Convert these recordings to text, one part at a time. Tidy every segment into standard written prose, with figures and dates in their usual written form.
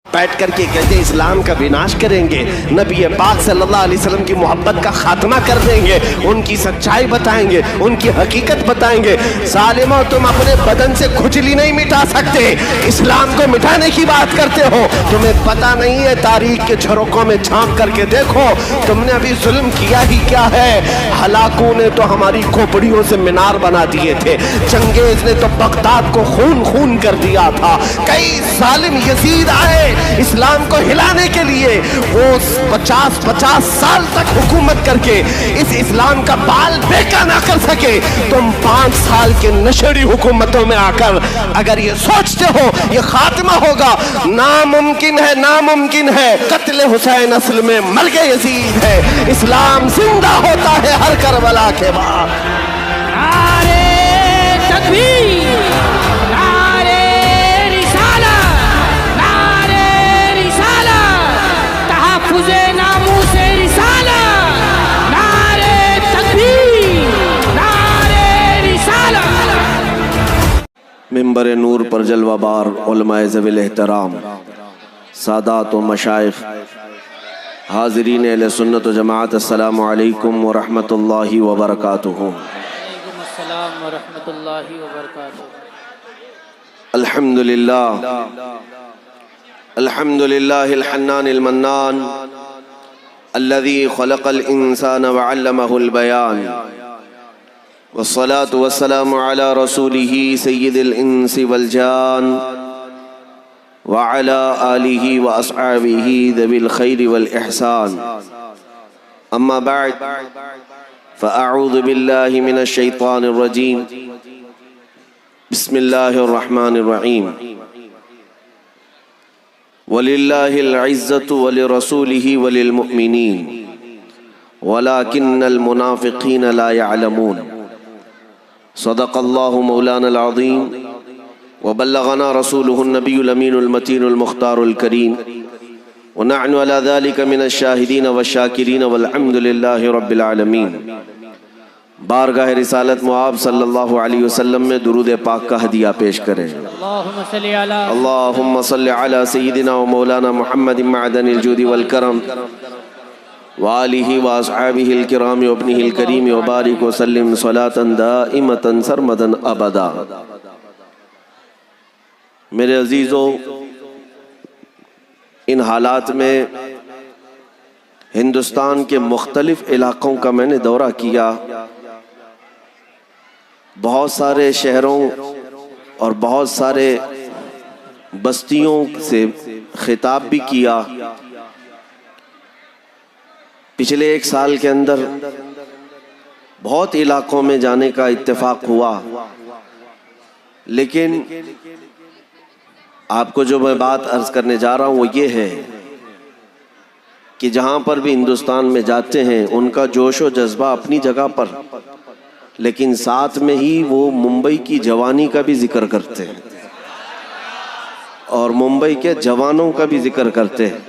बैठ करके कहते इस्लाम का विनाश करेंगे, नबी पाक सल्लल्लाहु अलैहि वसल्लम की मोहब्बत का खात्मा कर देंगे, उनकी सच्चाई बताएंगे, उनकी हकीकत बताएंगे। सालिमो, तुम अपने बदन से खुजली नहीं मिटा सकते, इस्लाम को मिटाने की बात करते हो। तुम्हें पता नहीं है, तारीख के झरोकों में झांक करके देखो, तुमने अभी जुल्म किया ही क्या है। हलाकू ने तो हमारी खोपड़ियों से मीनार बना दिए थे, चंगेज ने तो बगदाद को खून खून कर दिया था। कई जालिम यजीद आए इस्लाम को हिलाने के लिए, वो 50-50 साल तक हुकूमत करके इस इस्लाम का बाल बेका ना कर सके। तुम 5 साल के नशेड़ी हुकूमतों में आकर अगर ये सोचते हो ये खात्मा होगा, नामुमकिन है, नामुमकिन है। कत्ले हुसैन असल में मर गए यजीद है, इस्लाम जिंदा होता है हर करबला के बाद। नारे तकबीर, नारे रिसालत, नारे रिसालत, तहफ्फुज़े नामूसे रिसालत, नारे तकबीर, नारे रिसालत। मिंबर नूर पर जलवाबार उलमाए ज़वील एहतराम, सादात व मशाइख, हाज़रीन अहले सुन्नत व जमाअत, अस्सलामु अलैकुम व रहमतुल्लाहि व बरकातुहू। अल्हम्दुलिल्लाह, अल्हम्दुलिल्लाहिल हन्नानिल मन्नान, अल्लज़ी खलक़ल इंसान व अल्लमहुल बयान, वस्सलातु वस्सलामु अला रसूलिही सय्यिदिल इंसी वल जान, व अला आलिही व अस्हाबिही ज़विल खैरि वल इहसान। अम्मा बअद, फ़अऊज़ु बिल्लाहि मिनश शैतानिर रजीम, बिस्मिल्लाहिर रहमानिर रहीम। वलिल्लाहिल इज़्ज़तु वलिरसूलिही वलिल मुअमिनीन वलाकिन्नल मुनाफ़िक़ीन ला यअलमून। सदक़ल्लाहु मौलानल अज़ीम व बल्लग़ना रसूलुहुन नबियुल अमीनुल मतीनुल मुख़्तारुल करीम व नहनु अला ज़ालिका मिनश शाहिदीन वश्शाकिरीन वल्हम्दुलिल्लाहि रब्बिल आलमीन। बारगाह रिसालत मुआब सल्लल्लाहु अलैहि वसल्लम में दुरूद पाक का हदिया पेश करें। अल्लाहुम्मा सल्लि अला सय्यिदिना व मौलाना मुहम्मदिन मअदनिल जूदि वल करम व आलिहि व अस्हाबिहिल किराम व इब्निहिल करीम व बारिक व सल्लिम सलातन दाइमतन सरमदन अबदा। मेरे अजीज़ों, इन हालात में हिंदुस्तान के मुख्तलिफ इलाक़ों का मैंने दौरा किया, बहुत सारे शहरों और बहुत सारे बस्तियों से खिताब भी किया। पिछले 1 साल के अंदर बहुत इलाक़ों में जाने का इत्तेफाक हुआ, लेकिन आपको जो मैं बात अर्ज़ करने जा रहा हूँ वो ये है कि जहाँ पर भी हिंदुस्तान में जाते हैं उनका जोश व जज्बा अपनी जगह पर, लेकिन साथ में ही वो मुंबई की जवानी का भी जिक्र करते हैं और मुंबई के जवानों का भी जिक्र करते हैं।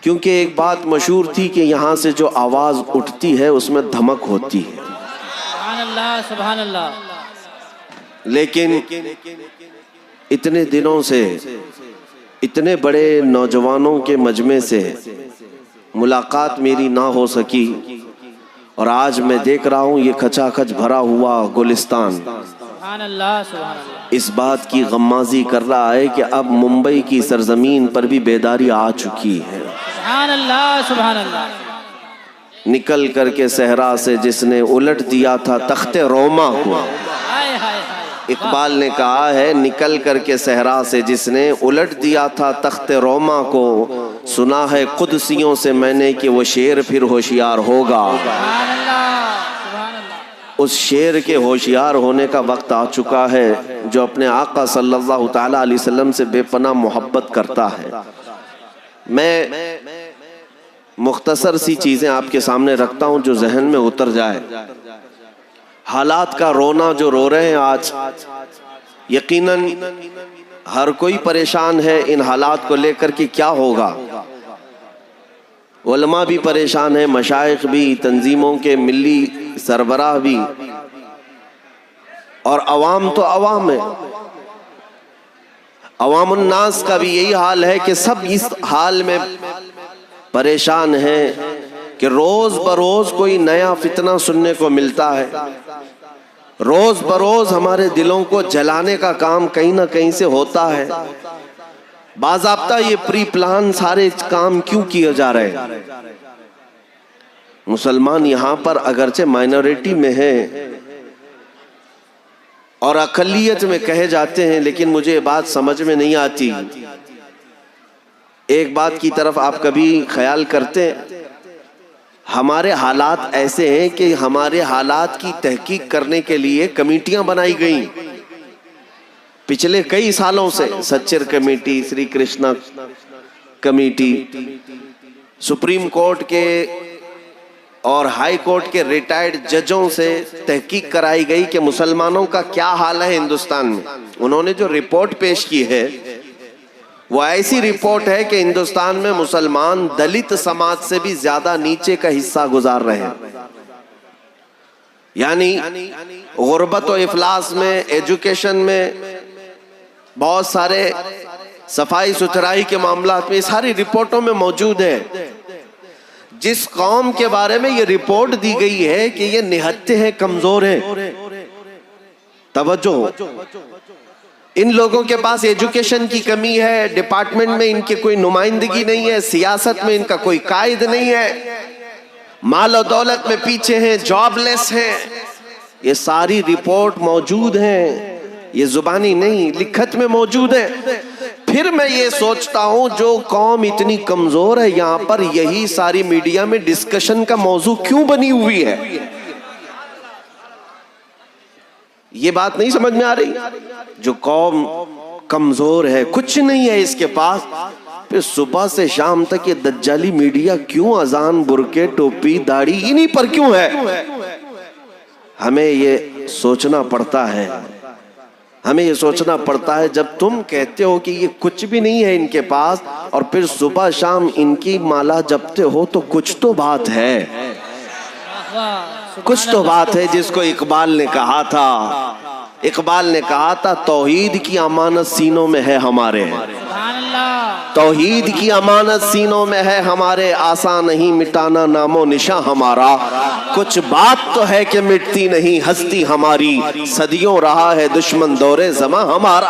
क्योंकि एक बात मशहूर थी कि यहाँ से जो आवाज़ उठती है उसमें धमक होती है। सुभान अल्लाह, सुभान अल्लाह। लेकिन इतने दिनों से इतने बड़े नौजवानों के मजमे से मुलाकात मेरी ना हो सकी, और आज मैं देख रहा हूँ ये खचाखच भरा हुआ गुलिस्तान सुभान अल्लाह, सुभान अल्लाह। इस बात की गम्माज़ी कर रहा है कि अब मुंबई की सरजमीन पर भी बेदारी आ चुकी है। सुभान अल्लाह, सुभान अल्लाह। निकल करके सहरा से जिसने उलट दिया था तख्ते रोमा को, हाय हाय हाय। इकबाल ने कहा है, निकल करके सहरा से जिसने उलट दिया था तख्ते रोमा को, सुना है कुदसियों से मैंने कि वो शेर फिर होशियार होगा। सुभान अल्लाह, सुभान अल्लाह। उस शेर के होशियार होने का वक्त आ चुका है जो अपने आका सल्लल्लाहु ताला अलैहि वसल्लम से बेपनाह मोहब्बत करता है। मैं मुख्तसर सी चीज़ें आपके सामने रखता हूँ जो जहन में उतर जाए। हालात का रोना जो रो रहे हैं आज, यकीनन हर कोई परेशान है इन हालात को लेकर कि क्या होगा। उलमा भी परेशान है, मशाइख भी, तंजीमों के मिली सरबराह भी, और अवाम तो अवाम है। अवामुन्नास का भी यही हाल है कि सब इस हाल में परेशान हैं कि रोज बरोज कोई नया फितना सुनने को मिलता है। रोज बरोज हमारे दिलों को जलाने का काम कहीं ना कहीं से होता है। बाज़ाब्ता ये प्री प्लान सारे काम क्यों किए जा रहे हैं? मुसलमान यहाँ पर अगरचे माइनॉरिटी में है और अकलियत में कहे जाते हैं, लेकिन मुझे बात समझ में नहीं आती। एक बात की तरफ आप कभी ख्याल करते हैं? हमारे हालात ऐसे हैं कि हमारे हालात की तहकीक करने के लिए कमेटियां बनाई गई पिछले कई सालों से। Sachar committee, Shri Krishna committee, supreme court के और हाई कोर्ट के रिटायर्ड जजों से तहकीक कराई गई कि मुसलमानों का क्या हाल है हिंदुस्तान में। उन्होंने जो रिपोर्ट पेश की है वो ऐसी रिपोर्ट है कि हिंदुस्तान में मुसलमान दलित समाज से भी ज्यादा नीचे का हिस्सा गुजार रहे हैं। यानी गुर्बत और इफलास में, एजुकेशन में, बहुत सारे सफाई सुथराई के मामलात में, सारी रिपोर्टों में मौजूद है। जिस कौम के बारे में ये रिपोर्ट दी गई है कि ये निहत्ते हैं, कमजोर हैं, तवज्जो, इन लोगों के पास एजुकेशन की कमी है, डिपार्टमेंट में इनके कोई नुमाइंदगी नहीं है, सियासत में इनका कोई कायद नहीं है, माल और दौलत में पीछे हैं, जॉबलेस हैं, ये सारी रिपोर्ट मौजूद है। ये जुबानी नहीं, लिखत में मौजूद है। फिर मैं ये सोचता हूं जो कौम इतनी कमजोर है, यहां पर यही सारी मीडिया में डिस्कशन का मौजू क्यों बनी हुई है? ये बात नहीं समझ में आ रही। जो कौम कमजोर है, कुछ नहीं है इसके पास, फिर सुबह से शाम तक ये दज्जाली मीडिया क्यों अजान, बुरके, टोपी, दाढ़ी इन्हीं पर क्यों है? हमें ये सोचना पड़ता है। हमें ये सोचना पड़ता है, जब तुम कहते हो कि ये कुछ भी नहीं है इनके पास और फिर सुबह शाम इनकी माला जपते हो, तो कुछ तो बात है, कुछ तो बात है। जिसको इकबाल ने कहा था, इकबाल ने कहा था, तौहीद की अमानत सीनों में है हमारे, तौहीद की अमानत सीनों में है हमारे, आसान नहीं मिटाना नामो निशा हमारा, कुछ बात तो है कि मिटती नहीं हस्ती हमारी, सदियों रहा है दुश्मन दौरे ज़मा हमारा।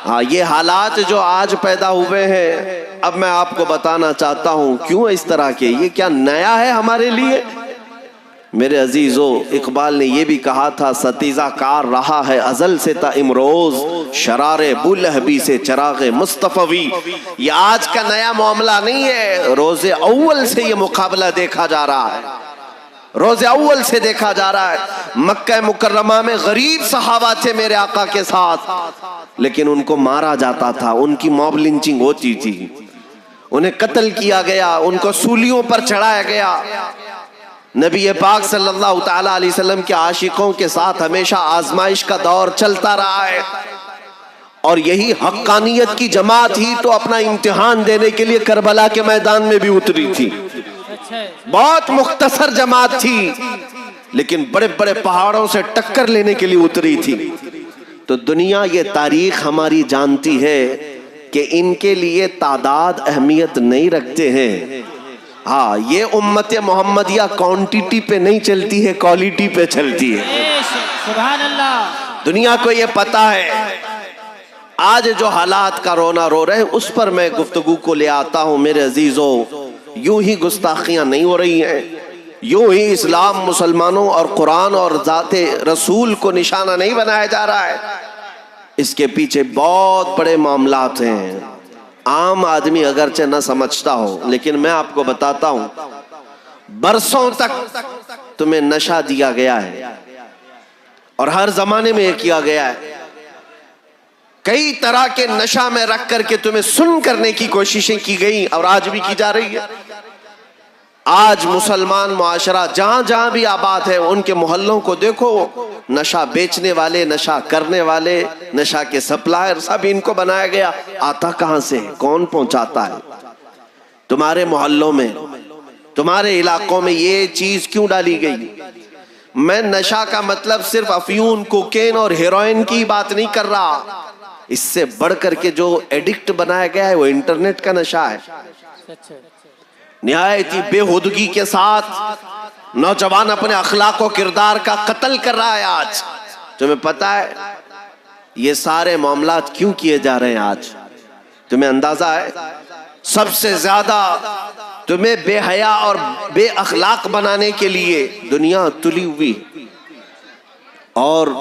हाँ, ये हालात जो आज पैदा हुए हैं, अब मैं आपको बताना चाहता हूं क्यों इस तरह के। ये क्या नया है हमारे लिए? मेरे अजीजों, इकबाल ने ये भी कहा था, सतीजा कार रहा है अजल से ता इमरोज, शरारे बुलहबी से चरागे मुस्तफवी। ये आज का नया मामला नहीं है, रोजे अव्वल से ये मुकाबला देखा जा रहा है, रोजे अव्वल से देखा जा रहा है। मक्का मुकर्रमा में गरीब सहाबा थे मेरे आका के साथ, लेकिन उनको मारा जाता था, उनकी मॉब लिंचिंग होती थी, उन्हें कत्ल किया गया, उनको सूलियों पर चढ़ाया गया। नबी पाक सल्लल्लाहु ताला अलैहि वसल्लम के आशिकों के साथ हमेशा आजमाइश का दौर चलता रहा है, और यही हक्कानियत की जमात ही तो अपना इम्तिहान देने के लिए करबला के मैदान में भी उतरी थी। बहुत मुख्तसर जमात थी, लेकिन बड़े बड़े पहाड़ों से टक्कर लेने के लिए उतरी थी। तो दुनिया ये तारीख हमारी जानती है कि इनके लिए तादाद अहमियत नहीं रखते हैं। हाँ, ये उम्मत मोहम्मदिया क्वांटिटी पे नहीं चलती है, क्वालिटी पे चलती है। सुभान अल्लाह। दुनिया को ये पता है। आज जो हालात का रोना रो रहे हैं, उस पर मैं गुफ्तगू को ले आता हूं। मेरे अजीजों, यूं ही गुस्ताखियां नहीं हो रही हैं, यूं ही इस्लाम, मुसलमानों और कुरान और जाते रसूल को निशाना नहीं बनाया जा रहा है। इसके पीछे बहुत बड़े मामलात हैं। आम आदमी अगरचे न समझता हो, लेकिन मैं आपको बताता हूं, बरसों तक तुम्हें नशा दिया गया है और हर जमाने में यह किया गया है। कई तरह के नशा में रख करके तुम्हें सुन करने की कोशिशें की गई और आज भी की जा रही है। आज मुसलमान मुआशरा जहां जहां भी आबाद है, उनके मोहल्लों को देखो, नशा बेचने वाले, नशा करने वाले, नशा के सप्लायर, सब इनको बनाया गया। आता कहां से, कौन पहुंचाता है? तुम्हारे मोहल्लों में, तुम्हारे इलाकों में ये चीज क्यों डाली गई? मैं नशा का मतलब सिर्फ अफयून, कोकेन और हेरोइन की बात नहीं कर रहा। इससे बढ़कर के जो एडिक्ट बनाया गया है वो इंटरनेट का नशा है। निहायत ही बेहुदगी के साथ नौजवान अपने अखलाक और किरदार का कत्ल कर रहा है। आज तुम्हें पता है ये सारे मामलात क्यों किए जा रहे हैं? आज तुम्हें अंदाजा है? सबसे ज्यादा तुम्हें बेहया और बेअखलाक बनाने के लिए दुनिया तुली हुई, और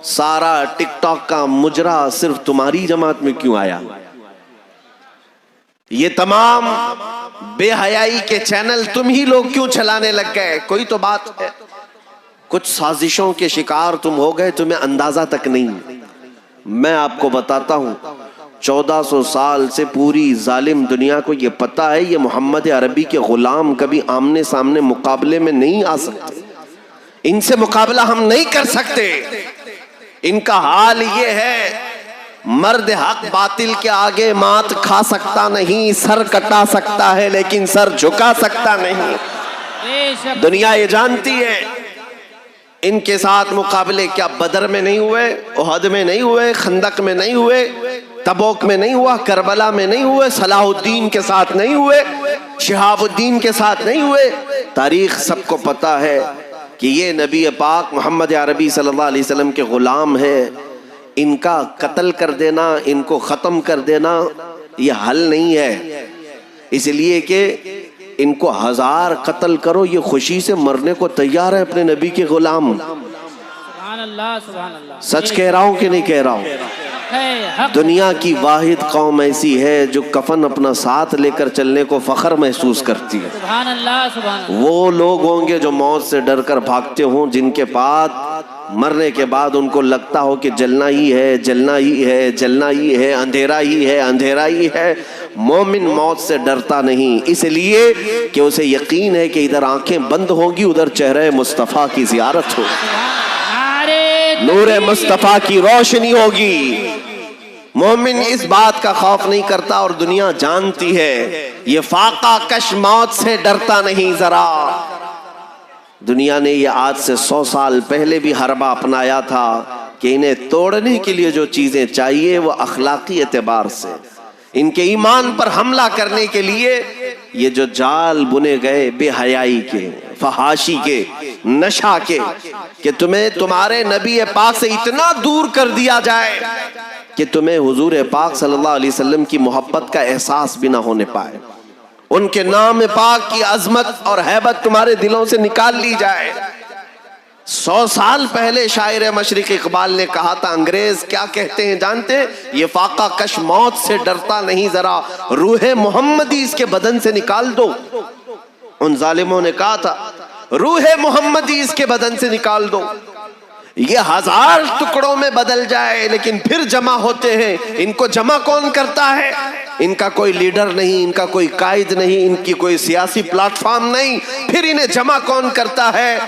सारा टिकटॉक का मुजरा सिर्फ तुम्हारी जमात में क्यों आया? ये तमाम बेहयाई के चैनल तुम ही लोग क्यों चलाने लग गए? कोई तो बात है। कुछ साजिशों के शिकार तुम हो गए, तुम्हें अंदाजा तक नहीं। मैं आपको बताता हूं, 1400 साल से पूरी जालिम दुनिया को यह पता है ये मोहम्मद अरबी के गुलाम कभी आमने सामने मुकाबले में नहीं आ सकते। इनसे मुकाबला हम नहीं कर सकते। इनका हाल ये है, मर्द हक बातिल के आगे मात खा सकता नहीं, सर कटा सकता है लेकिन सर झुका सकता नहीं। दुनिया ये जानती है। इनके साथ मुकाबले क्या बदर में नहीं हुए, उहद में नहीं हुए, खंदक में नहीं हुए, तबूक में नहीं हुआ, करबला में नहीं हुए, सलाहुद्दीन के साथ नहीं हुए, शिहाबुद्दीन के साथ नहीं हुए। तारीख सबको पता है कि ये नबी पाक मोहम्मद अरबी सल्लल्लाहु अलैहि वसल्लम के गुलाम है। इनका कत्ल कर देना, इनको ख़त्म कर देना ये हल नहीं है। इसलिए कि इनको 1000 कत्ल करो, ये खुशी से मरने को तैयार है अपने नबी के गुलाम। सुभान अल्लाह, सुभान अल्लाह। सच कह रहा हूँ कि नहीं कह रहा हूँ? दुनिया की वाहिद कौम ऐसी है जो कफन अपना साथ लेकर चलने को फख्र महसूस करती है। सुभान अल्लाह, सुभान अल्लाह। वो लोग होंगे जो मौत से डर कर भागते हों, जिनके बाद मरने के बाद उनको लगता हो कि जलना ही है, जलना ही है, जलना ही है, अंधेरा ही है, अंधेरा ही है। मोमिन मौत से डरता नहीं, इसलिए कि उसे यकीन है कि इधर आंखें बंद होंगी, उधर चेहरे मुस्तफ़ा की ज़ियारत होगी, नूरे मुस्तफ़ा की रोशनी होगी। मोमिन इस बात का खौफ नहीं करता और दुनिया जानती है ये फाका कश मौत से डरता नहीं। जरा दुनिया ने ये आज से 100 साल पहले भी हरबा अपनाया था कि इन्हें तोड़ने के लिए जो चीजें चाहिए वो अखलाकी एतबार से, इनके ईमान पर हमला करने के लिए ये जो जाल बुने गए बेहयाई के, फहाशी के, नशा के, कि तुम्हें तुम्हारे नबी पाक से इतना दूर कर दिया जाए कि तुम्हें हुजूर पाक सल्लल्लाहु अलैहि वसल्लम की मोहब्बत का एहसास भी ना होने पाए, उनके नाम पाक की अजमत और हैबत तुम्हारे दिलों से निकाल ली जाए। 100 साल पहले शायर मशरिक इकबाल ने कहा था, अंग्रेज क्या कहते हैं जानते हैं? ये फाका कश मौत से डरता नहीं, जरा रूहे मोहम्मदी इसके बदन से निकाल दो। उन जालिमों ने कहा था रूहे मोहम्मदी इसके बदन से निकाल दो। ये 1000 टुकड़ों में बदल जाए लेकिन फिर जमा होते हैं। इनको जमा कौन करता है? इनका कोई लीडर नहीं, इनका कोई कायद नहीं, इनकी कोई सियासी प्लेटफॉर्म नहीं, फिर इन्हें जमा कौन करता है?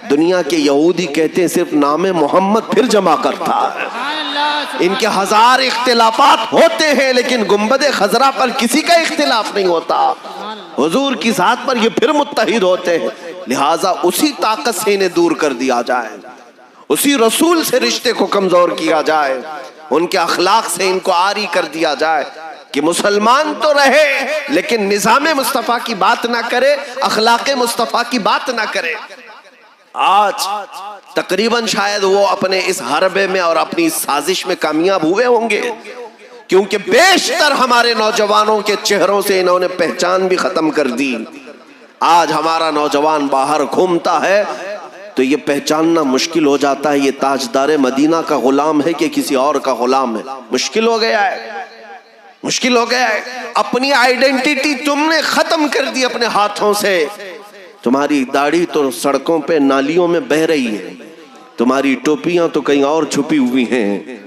दुनिया के यहूदी कहते हैं सिर्फ नामे मोहम्मद फिर जमा करता है। इनके 1000 इख्तिलाफात होते हैं लेकिन गुंबद खजरा पर किसी का इख्तिलाफ नहीं होता। हुजूर की जात पर ये फिर मुत्तहिद होते हैं। लिहाजा उसी ताकत से इन्हें दूर कर दिया जाए, उसी रसूल से रिश्ते को कमजोर किया जाए, उनके अखलाक से इनको आरी कर दिया जाए कि मुसलमान तो रहे लेकिन निज़ाम मुस्तफ़ा की बात ना करे, अखलाक मुस्तफ़ा की बात ना करे। आज तकरीबन शायद वो अपने इस हरबे में और अपनी इस साजिश में कामयाब हुए होंगे, क्योंकि बेशतर हमारे नौजवानों के चेहरों से इन्होंने पहचान भी खत्म कर दी। आज हमारा नौजवान बाहर घूमता है तो ये पहचानना मुश्किल हो जाता है ये ताजदार मदीना का गुलाम है कि किसी और का गुलाम है। मुश्किल हो गया है, मुश्किल हो गया है। अपनी आइडेंटिटी तुमने खत्म कर दी अपने हाथों से। तुम्हारी दाढ़ी तो सड़कों पे नालियों में बह रही है, तुम्हारी टोपियां तो कहीं और छुपी हुई हैं।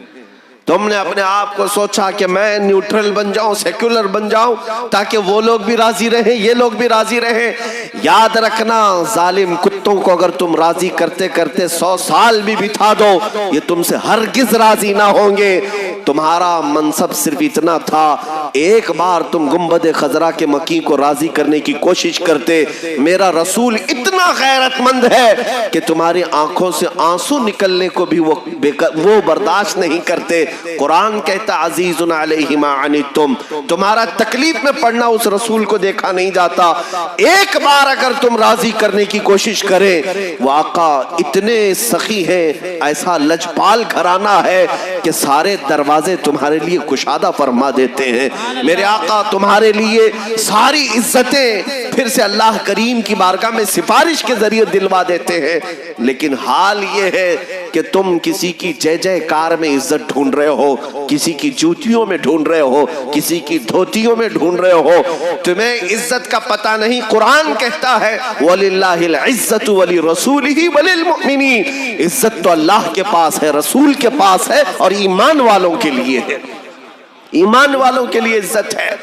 तुमने अपने आप को सोचा कि मैं न्यूट्रल बन जाऊं, सेक्युलर बन जाऊं, ताकि वो लोग भी राजी रहें, ये लोग भी राजी रहें। याद रखना, जालिम कुत्तों को अगर तुम राजी करते करते 100 साल भी बिता दो, ये तुमसे हरगिज राजी ना होंगे। तुम्हारा मनसब सिर्फ इतना था, एक बार तुम गुंबद खजरा के मकी को राजी करने की कोशिश करते, मेरा रसूल इतना इतना गैरतमंद है कि तुम्हारी आंखों से आंसू निकलने को भी वो बर्दाश्त नहीं करते। कुरान कहता अजीजुन अलैहि मा अनितुम, तुम्हारा तकलीफ में पड़ना उस रसूल को देखा नहीं जाता। एक बार अगर तुम राजी करने की कोशिश करें, वो आका इतने सखी हैं, ऐसा लजपाल घराना है कि सारे दरवाजे तुम्हारे लिए कुशादा फरमा देते हैं। मेरे आका तुम्हारे लिए सारी इज्जतें फिर से अल्लाह करीम की बारगाह में सिफारिश के जरिए दिलवा देते हैं। लेकिन हाल ये है कि तुम किसी की जय जयकार में इज्जत ढूंढ रहे हो, किसी की जूतियों में ढूंढ रहे हो, किसी की धोतियों में ढूंढ रहे हो। तुम्हें इज्जत का पता नहीं। कुरान कहता है वलिल्लाहिल इज्जतु वली रसूलिही वलिल मुमिनीन, इज्जत तो अल्लाह के पास है, रसूल के पास है और ईमान वालों के लिए है। ईमान वालों के लिए इज्जत है।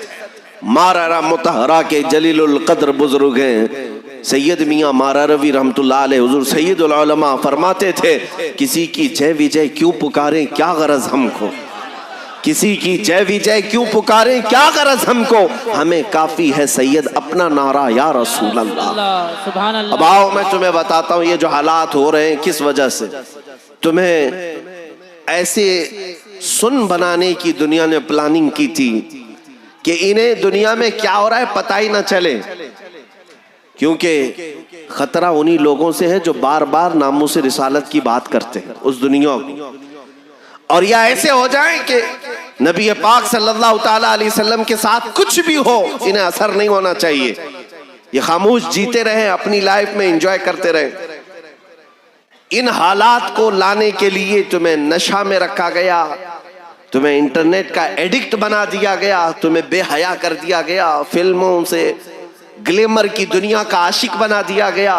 मारारा मुतहरा के जलीलुल कद्र बुजुर्ग हैं सैयद मियाँ मारा रवी रहमतुल्लाह अलैह, हुजूर सैयदुल उलमा फरमाते थे, किसी की जय विजय क्यों पुकारें, क्या गरज हमको, किसी की जय विजय क्यों पुकारें, क्या गरज हमको, हमें काफी है सैयद अपना नारा या रसूल अल्लाह। सुभान अल्लाह। अब आओ मैं तुम्हें बताता हूँ ये जो हालात हो रहे हैं किस वजह से। तुम्हें ऐसे सुन बनाने की दुनिया ने प्लानिंग की थी कि इन्हें दुनिया में क्या हो रहा है पता ही ना चले, क्योंकि खतरा उन्हीं लोगों से है जो बार बार नामूस रिसालत की बात करते हैं उस दुनिया को। और या ऐसे हो जाए कि नबी पाक सल्लल्लाहु ताला अलैहि वसल्लम के साथ कुछ भी हो, इन्हें असर नहीं होना चाहिए, ये खामोश जीते रहे, अपनी लाइफ में एंजॉय करते रहे। इन हालात को लाने के लिए तुम्हें नशा में रखा गया, तुम्हें इंटरनेट का एडिक्ट बना दिया गया, तुम्हें बेहया कर दिया गया, फिल्मों से ग्लैमर की दुनिया का आशिक बना दिया गया।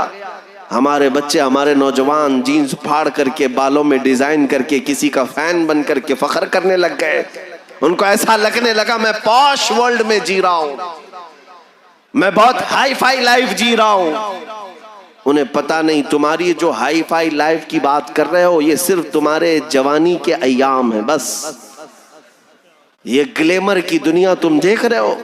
हमारे बच्चे, हमारे नौजवान जीन्स फाड़ करके, बालों में डिजाइन करके, किसी का फैन बन करके फख्र करने लग गए। उनको ऐसा लगने लगा मैं पॉश वर्ल्ड में जी रहा हूं, मैं बहुत हाई फाई लाइफ जी रहा हूं। उन्हें पता नहीं तुम्हारी जो हाई फाई लाइफ की बात कर रहे हो ये सिर्फ तुम्हारे जवानी के अयाम है बस। ये ग्लैमर की दुनिया तुम देख रहे हो,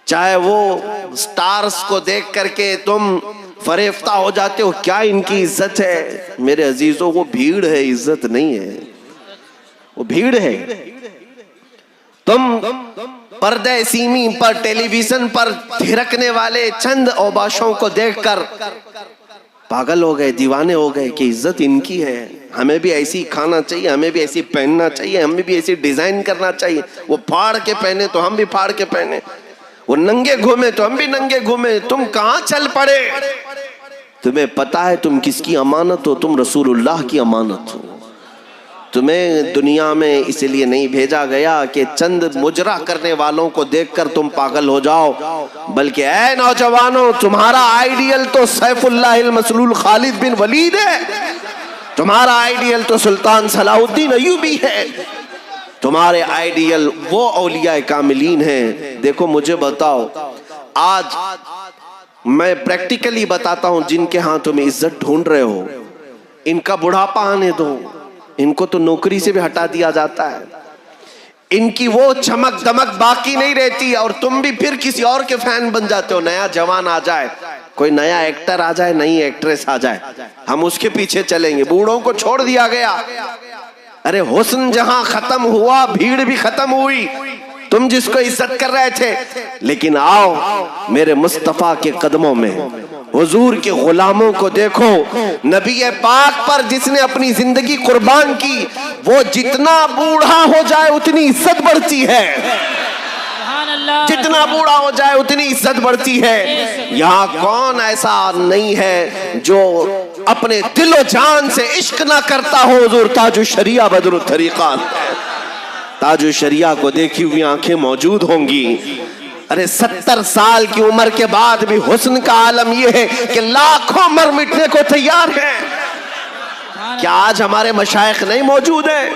चाहे वो स्टार्स को देख करके तुम फरेफ्ता हो जाते हो, क्या इनकी इज्जत है। मेरे अजीजों वो भीड़ है, इज्जत नहीं है, वो भीड़ है। तुम पर्दे सीमी पर, टेलीविजन पर थिरकने वाले चंद औबाशों को देखकर पागल हो गए, दीवाने हो गए कि इज्जत इनकी है, हमें भी ऐसी खाना चाहिए, हमें भी ऐसी पहनना चाहिए, हमें भी ऐसी डिजाइन करना चाहिए। वो फाड़ के पहने तो हम भी फाड़ के पहने, वो नंगे घूमे तो हम भी नंगे घूमे। तुम कहां चल पड़े? तुम्हें पता है तुम किसकी अमानत हो? तुम रसूलुल्लाह की अमानत हो। तुम्हें दुनिया में इसलिए नहीं भेजा गया कि चंद मुजरा करने वालों को देखकर तुम पागल हो जाओ, बल्कि ऐ नौजवानों, तुम्हारा आइडियल तो सैफुल्लाहिल मसलूल खालिद बिन वलीद है, तुम्हारा आइडियल तो सुल्तान सलाहुद्दीन अय्यूबी है, तुम्हारे आइडियल वो औलिया कामिलीन हैं। देखो मुझे बताओ, आज मैं प्रैक्टिकली बताता हूं, जिनके हाथ तुम इज्जत ढूंढ रहे हो, इनका बुढ़ापा आने दो, इनको तो नौकरी से भी हटा दिया जाता है, इनकी वो चमक दमक बाकी नहीं रहती और तुम भी फिर किसी और के फैन बन जाते हो। नया जवान आ जाए, कोई नया एक्टर आ जाए, नई एक्ट्रेस आ जाए, हम उसके पीछे चलेंगे। बूढ़ों को छोड़ दिया गया। अरे हुस्न जहां खत्म हुआ, भीड़ भी खत्म हुई। तुम जिसको इज्जत कर रहे थे, लेकिन आओ मेरे मुस्तफा के कदमों में, हुजूर के गुलामों को देखो। नबी पाक पर जिसने अपनी जिंदगी कुर्बान की, वो जितना बूढ़ा हो जाए उतनी इज्जत बढ़ती है, जितना बूढ़ा हो जाए उतनी इज्जत बढ़ती है। यहाँ कौन ऐसा नहीं है जो अपने दिलो जान से इश्क ना करता हो। हुजूर ताजु शरिया बदरुत तरीका, ताजु शरिया को देखी हुई आंखें मौजूद होंगी। अरे 70 साल की उम्र के बाद भी हुस्न का आलम यह है कि लाखों मर मिटने को तैयार हैं। क्या आज हमारे मशाइख नहीं मौजूद हैं?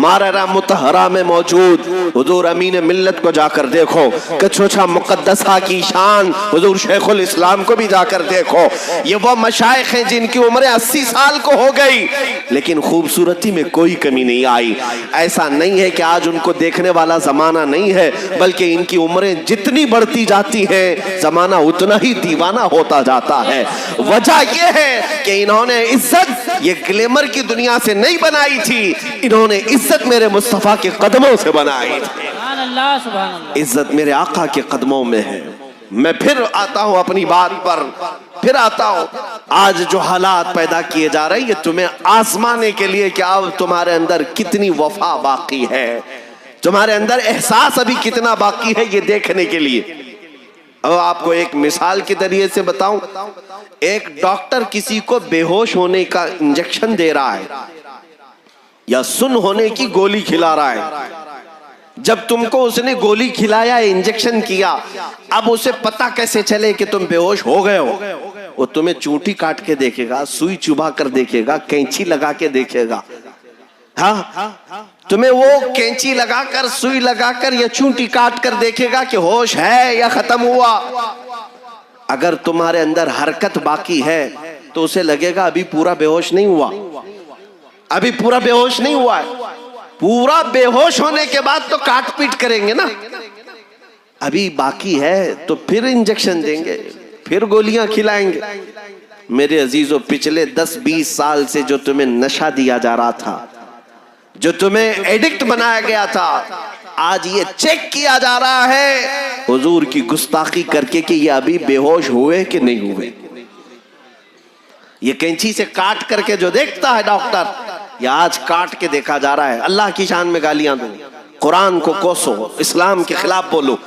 मारा मुतहरा में मौजूद हुजूर अमीन मिल्लत को जाकर देखो, कछोछा मुकद्दसा की शान हुजूर शेखुल इस्लाम को भी जाकर देखो। ये वो मशाइख हैं जिनकी उम्र 80 साल को हो गई, लेकिन खूबसूरती में कोई कमी नहीं आई। ऐसा नहीं है कि आज उनको देखने वाला जमाना नहीं है, बल्कि इनकी उम्रें जितनी बढ़ती जाती हैं जमाना उतना ही दीवाना होता जाता है। वजह यह है कि इन्होंने इज्जत ये ग्लैमर की दुनिया से नहीं बनाई थी, इन्होंने इज्जत मेरे मुस्तफा के कदमों से बनाई थी। सुभान अल्लाह, सुभान अल्लाह। इज्जत मेरे आका के कदमों में है। मैं फिर आता हूं अपनी बात पर, फिर आता हूं। आज जो हालात पैदा किए जा रहे हैं ये तुम्हें आजमाने के लिए कि अब तुम्हारे अंदर कितनी वफा बाकी है, तुम्हारे अंदर एहसास अभी कितना बाकी है, ये देखने के लिए। अब आपको एक मिसाल के जरिए से बताऊं, एक डॉक्टर किसी को बेहोश होने का इंजेक्शन दे रहा है या सुन होने की गोली खिला रहा है। जब तुमको उसने गोली खिलाया, इंजेक्शन किया, अब उसे पता कैसे चले कि तुम बेहोश हो गए हो? वो तुम्हें चूंटी काट के देखेगा, सुई चुभा कर देखेगा, कैंची लगा के देखेगा। हाँ, तुम्हें वो कैंची लगाकर, सुई लगाकर या चूंटी काट कर देखेगा कि होश है या खत्म हुआ। अगर तुम्हारे अंदर हरकत बाकी है तो उसे लगेगा अभी पूरा बेहोश नहीं हुआ, अभी पूरा बेहोश नहीं हुआ है। पूरा बेहोश होने के बाद तो काट पीट करेंगे ना, अभी बाकी है तो फिर इंजेक्शन देंगे, फिर गोलियां खिलाएंगे। मेरे अजीजों, पिछले 10-20 साल से जो तुम्हें नशा दिया जा रहा था, जो तुम्हें एडिक्ट बनाया गया था, आज ये चेक किया जा रहा है हुजूर की गुस्ताखी करके कि ये अभी बेहोश हुए कि नहीं हुए। ये कैंची से काट करके जो देखता है डॉक्टर, ये आज काट के देखा जा रहा है। अल्लाह की शान में गालियां दो, कुरान को कोसो, इस्लाम के खिलाफ बोलो,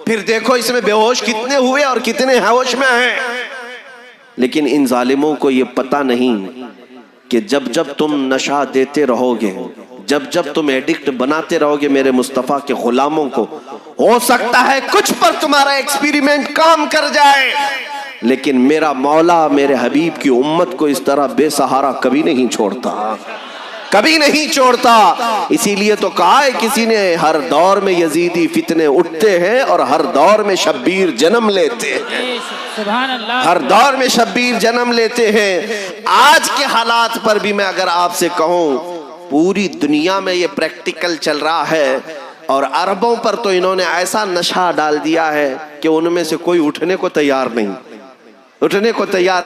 फिर देखो इसमें बेहोश कितने हुए और कितने होश में हैं। लेकिन इन जालिमों को ये पता नहीं कि जब जब तुम नशा देते रहोगे, जब जब तुम एडिक्ट बनाते रहोगे मेरे मुस्तफा के गुलामों को, हो सकता है कुछ पर तुम्हारा एक्सपेरिमेंट काम कर जाए, लेकिन मेरा मौला मेरे हबीब की उम्मत को इस तरह बेसहारा कभी नहीं छोड़ता, कभी नहीं छोड़ता। इसीलिए तो कहा है किसी ने, हर दौर में यजीदी फितने उठते हैं और हर दौर में शब्बीर जन्म लेते हैं। सुभान अल्लाह। हर दौर में शब्बीर जन्म लेते हैं। आज के हालात पर भी मैं अगर आपसे कहूं, पूरी दुनिया में ये प्रैक्टिकल चल रहा है और अरबों पर तो इन्होंने ऐसा नशा डाल दिया है कि उनमें से कोई उठने को तैयार नहीं, उठने को तैयार।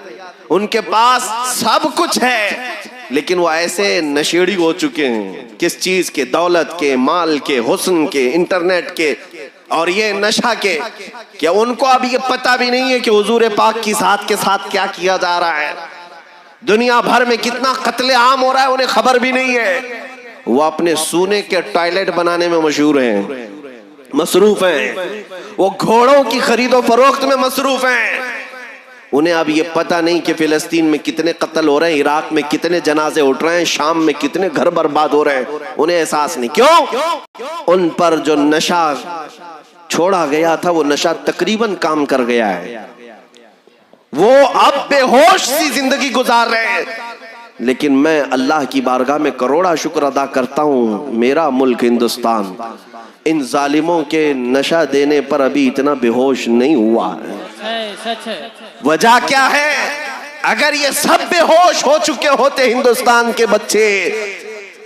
उनके पास सब कुछ है लेकिन वो ऐसे नशेड़ी हो चुके हैं, किस चीज के? दौलत के, माल के, हुस्न के, इंटरनेट के और ये नशा के, क्या उनको अब ये पता भी नहीं है कि हुजूर पाक की साथ के साथ क्या किया जा रहा है, दुनिया भर में कितना कत्ले आम हो रहा है, उन्हें खबर भी नहीं है। वो अपने सोने के टॉयलेट बनाने में मशहूर हैं, मसरूफ हैं, वो घोड़ों की खरीदो फरोख्त में मसरूफ हैं। उन्हें अब ये पता नहीं कि फिलिस्तीन में कितने कत्ल हो रहे हैं, इराक में कितने जनाजे उठ रहे हैं, शाम में कितने घर बर्बाद हो रहे हैं, उन्हें एहसास नहीं। क्यों? उन पर जो नशा छोड़ा गया था वो नशा तकरीबन काम कर गया है, वो अब बेहोश सी जिंदगी गुजार रहे हैं। लेकिन मैं अल्लाह की बारगाह में करोड़ा शुक्र अदा करता हूँ, मेरा मुल्क हिंदुस्तान इन जालिमों के नशा देने पर अभी इतना बेहोश नहीं हुआ है। सच है। वजह क्या है? अगर ये सब बेहोश हो चुके होते हिंदुस्तान के बच्चे,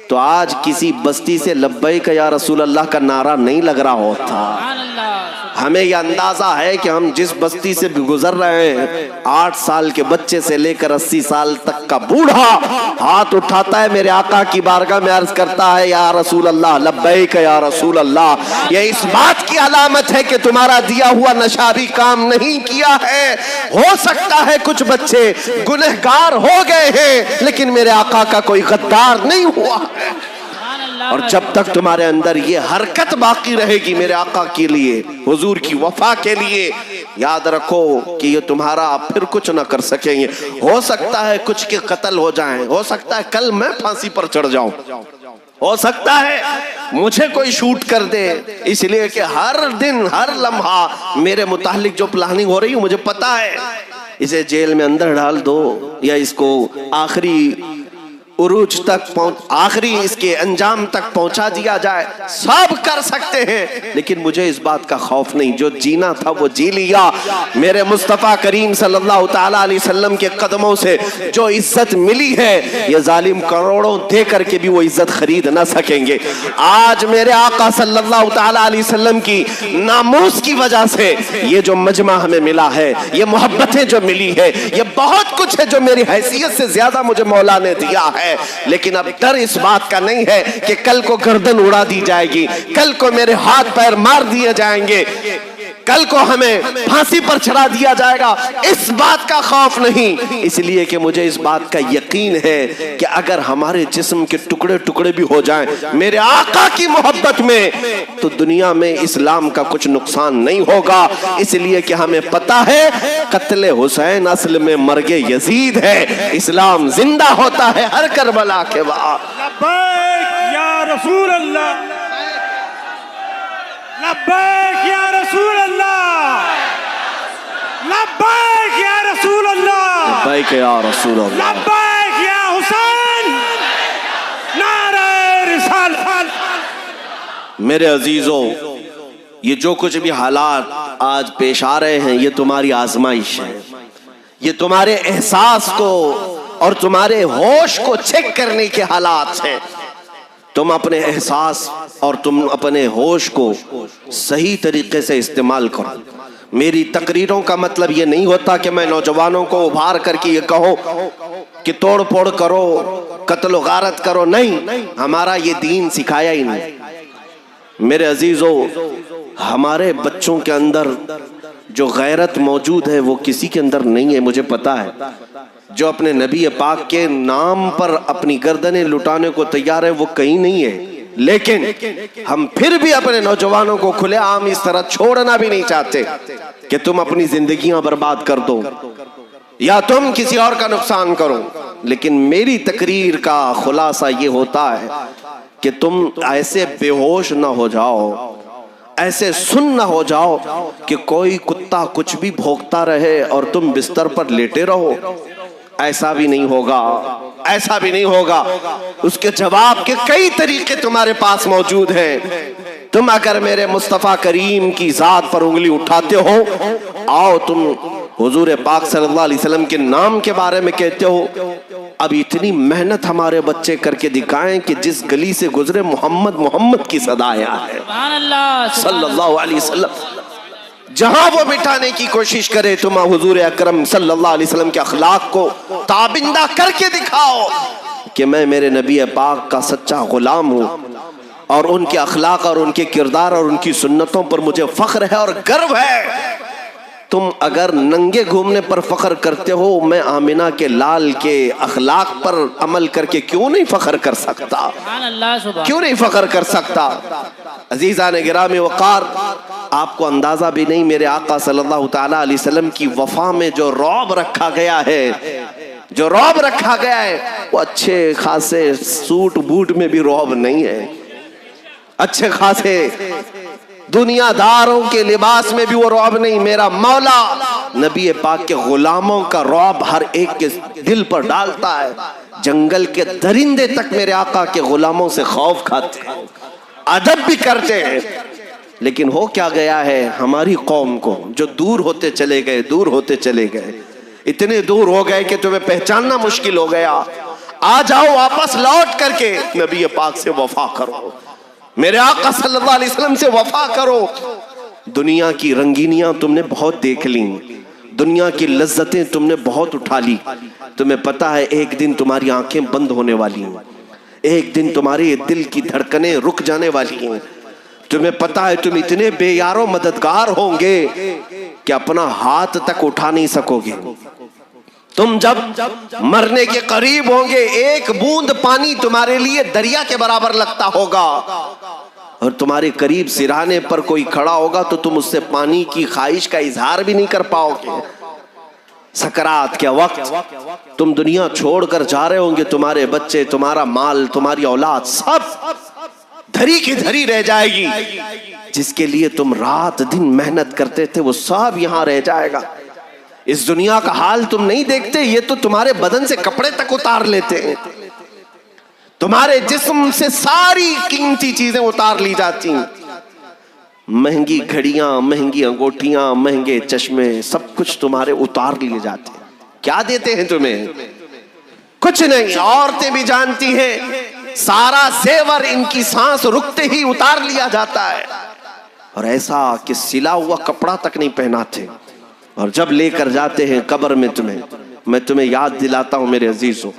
तो आज किसी बस्ती से लब्बैक या रसूल अल्लाह का नारा नहीं लग रहा होता। हमें यह अंदाजा है कि हम जिस बस्ती से गुजर रहे हैं, 8 साल के बच्चे से लेकर 80 साल तक का बूढ़ा हाथ उठाता है मेरे आका की बारगाह में, अर्ज करता है या रसूल अल्लाह, लब्बैक या रसूल अल्लाह। यह इस बात की अलामत है कि तुम्हारा दिया हुआ नशा भी काम नहीं किया है। हो सकता है कुछ बच्चे गुनहगार हो गए हैं, लेकिन मेरे आका का कोई गद्दार नहीं हुआ है। और जब तक तुम्हारे अंदर ये हरकत बाकी रहेगी मेरे आका के लिए, हुजूर की वफा के लिए, याद रखो कि ये तुम्हारा फिर कुछ ना कर सकेंगे। हो सकता है कुछ के कत्ल हो जाएं, हो सकता है कल मैं फांसी पर चढ़ जाऊं, हो सकता है मुझे कोई शूट कर दे, इसलिए कि हर दिन हर लम्हा मेरे मुतालिक जो प्लानिंग हो रही है मुझे पता है। इसे जेल में अंदर डाल दो या इसको आखिरी उरूज तक आखिरी इसके अंजाम तक पहुंचा दिया जाए, सब कर सकते हैं, लेकिन मुझे इस बात का खौफ नहीं। जो जीना था वो जी लिया। मेरे मुस्तफ़ा करीम सल्लल्लाहु ताला अलैहि वसल्लम के कदमों से जो इज्जत मिली है, ये जालिम करोड़ों दे करके भी वो इज्जत खरीद ना सकेंगे। आज मेरे आका सल्लल्लाहु ताला अलैहि वसल्लम की नामूस की वजह से ये जो मजमा हमें मिला है, ये मोहब्बतें जो मिली है, ये बहुत कुछ है जो मेरी हैसियत से ज्यादा मुझे मौला ने दिया है। लेकिन अब डर इस बात का नहीं है कि कल को गर्दन उड़ा दी जाएगी, कल को मेरे हाथ पैर मार दिए जाएंगे, कल को हमें फांसी पर चढ़ा दिया जाएगा, इस बात का खौफ नहीं। इसलिए कि मुझे इस बात का यकीन है कि अगर हमारे जिस्म के टुकड़े टुकड़े भी हो जाएं मेरे आका की मोहब्बत में, तो दुनिया में इस्लाम का कुछ नुकसान नहीं होगा। इसलिए कि हमें पता है कत्ले हुसैन असल में मर्गे यजीद है, इस्लाम जिंदा होता है हर करबला के बाद। लब्बैक या रसूल अल्लाह, लब्बैक या रसूल अल्लाह, लब्बैक या रसूल अल्लाह, लब्बैक या रसूल अल्लाह, लब्बैक या हुसैन, नारे रिसालत। मेरे अजीजों, ये जो कुछ भी हालात आज पेश आ रहे हैं, ये तुम्हारी आजमाइश है। ये तुम्हारे एहसास को और तुम्हारे होश को चेक करने के हालात हैं। तुम अपने एहसास और तुम अपने होश को सही तरीके से इस्तेमाल करो। मेरी तकरीरों का मतलब ये नहीं होता कि मैं नौजवानों को उभार करके ये कहो कि तोड़ फोड़ करो, कत्ल गारत करो। नहीं, हमारा ये दीन सिखाया ही नहीं। मेरे अजीजों, हमारे बच्चों के अंदर जो गैरत मौजूद है वो किसी के अंदर नहीं है, मुझे पता है। जो अपने नबी पाक के नाम पर अपनी गर्दनें लुटाने को तैयार है वो कहीं नहीं है। लेकिन हम फिर भी अपने नौजवानों को खुलेआम इस तरह छोड़ना भी नहीं चाहते कि तुम अपनी जिंदगियां बर्बाद कर दो या तुम किसी और का नुकसान करो। लेकिन मेरी तकरीर का खुलासा ये होता है कि तुम ऐसे बेहोश ना हो जाओ, ऐसे सुन ना हो जाओ कि कोई कुत्ता कुछ भी भौंकता रहे और तुम बिस्तर पर लेटे रहो। ऐसा भी नहीं होगा, ऐसा भी नहीं होगा। उसके जवाब के कई तरीके तुम्हारे पास मौजूद हैं। तुम अगर मेरे मुस्तफ़ा करीम की जात पर उंगली उठाते हो, आओ तुम हुजूर पाक सल्लल्लाहु अलैहि वसल्लम के नाम के बारे में कहते हो, अब इतनी मेहनत हमारे बच्चे करके दिखाएं कि जिस गली से गुजरे मोहम्मद मोहम्मद की सदाया है सल्लल्लाहु अलैहि वसल्लम। जहां वो मिटाने की कोशिश करे, तुम हुजूर अकरम सल्लल्लाहु अलैहि वसल्लम के अखलाक को ताबिंदा करके दिखाओ कि मैं मेरे नबी पाक का सच्चा गुलाम हूं और उनके अखलाक और उनके किरदार और उनकी सुन्नतों पर मुझे फख्र है और गर्व है। तुम अगर नंगे घूमने पर फख्र करते हो, मैं आमिना के लाल के अखलाक पर अमल करके क्यों नहीं फख्र कर सकता? क्यों नहीं फख्र कर सकता? अजीज़ान गिरामी वक़ार, आपको अंदाजा भी नहीं मेरे आका सल्लल्लाहु ताला अलैहि वसल्लम की वफा में जो रौब रखा गया है, जो रौब रखा गया है, वो अच्छे खासे सूट बूट में भी रौब नहीं है। अच्छे खासे दुनियादारों के लिबास में भी वो रौब नहीं। मेरा मौला नबी पाक के गुलामों का रौब हर एक के दिल पर डालता है। जंगल के दरिंदे तक मेरे आका के गुलामों से खौफ खाते हैं, अदब भी करते हैं। लेकिन हो क्या गया है हमारी कौम को, जो दूर होते चले गए, दूर होते चले गए, इतने दूर हो गए कि तुम्हें पहचानना मुश्किल हो गया। आ जाओ, वापस लौट करके नबी पाक से वफा करो, मेरे आका सल्लल्लाहु अलैहि वसल्लम से वफा करो। दुनिया की रंगीनियां तुमने बहुत देख ली, दुनिया की लज्जतें तुमने बहुत उठा ली। तुम्हें पता है एक दिन तुम्हारी आंखें बंद होने वाली हैं, एक दिन तुम्हारे दिल की धड़कनें रुक जाने वाली हैं। तुम्हें पता है तुम इतने बेयारो मददगार होंगे कि अपना हाथ तक उठा नहीं सकोगे। तुम जब मरने के करीब होंगे, एक बूंद पानी तुम्हारे लिए दरिया के बराबर लगता होगा, और तुम्हारे करीब सिरहाने पर कोई खड़ा होगा तो तुम उससे पानी की ख्वाहिश का इजहार भी नहीं कर पाओगे। सकरात के वक्त तुम दुनिया छोड़कर जा रहे होंगे, तुम्हारे बच्चे, तुम्हारा माल, तुम्हारी औलाद सब धरी की धरी रह जाएगी। जिसके लिए तुम रात दिन मेहनत करते थे वो सब यहां रह जाएगा। इस दुनिया का हाल तुम नहीं देखते, ये तो तुम्हारे बदन से कपड़े तक उतार लेते हैं। तुम्हारे जिस्म से सारी कीमती चीजें उतार ली जाती, महंगी घड़ियां, महंगी अंगूठियां, महंगे चश्मे, सब कुछ तुम्हारे उतार लिए जाते हैं। क्या देते हैं तुम्हें? कुछ नहीं। औरतें भी जानती हैं, सारा जेवर इनकी सांस रुकते ही उतार लिया जाता है, और ऐसा कि सिला हुआ कपड़ा तक नहीं पहनाते। और जब लेकर जाते हैं कब्र में तुम्हें, मैं तुम्हें याद दिलाता हूं मेरे अजीजों,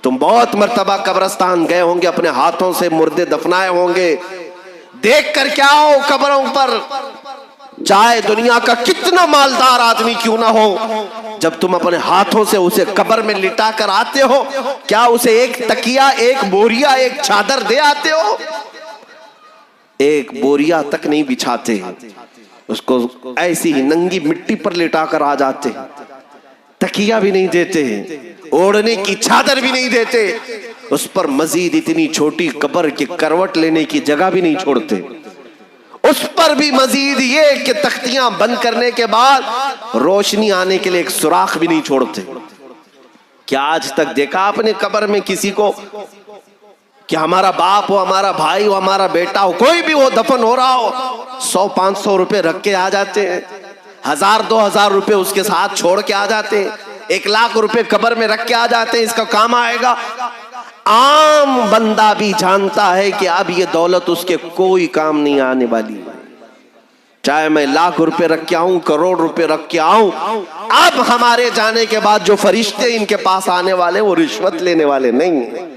तुम बहुत मर्तबा कब्रिस्तान गए होंगे, अपने हाथों से मुर्दे दफनाए होंगे, देख कर क्या हो कब्रों पर, चाहे दुनिया का कितना मालदार आदमी क्यों ना हो, जब तुम अपने हाथों से उसे कब्र में लिटा कर आते हो, क्या उसे एक तकिया, एक बोरिया, एक चादर दे आते हो? एक बोरिया तक नहीं बिछाते, उसको ऐसी ही नंगी मिट्टी पर लिटा कर आ जाते, तकिया भी नहीं देते, ओढ़ने की चादर भी नहीं देते, उस पर मजीद इतनी छोटी कब्र की करवट लेने की जगह भी नहीं छोड़ते, उस पर भी मजीद ये कि तख्तियां बंद करने के बाद रोशनी आने के लिए एक सुराख भी नहीं छोड़ते। क्या आज तक देखा आपने कब्र में किसी को कि हमारा बाप हो, हमारा भाई हो, हमारा बेटा हो, कोई भी हो, दफन हो रहा हो, 100-500 रुपए रख के आ जाते हैं, 1000-2000 रुपए उसके साथ छोड़ के आ जाते हैं, 1 लाख रुपए कब्र में रख के आ जाते हैं, इसका काम आएगा। आम बंदा भी जानता है कि अब ये दौलत उसके कोई काम नहीं आने वाली, चाहे मैं लाख रुपए रख के आऊं, करोड़ रुपए रख के आऊं, अब हमारे जाने के बाद जो फरिश्ते इनके पास आने वाले वो रिश्वत लेने वाले नहीं है,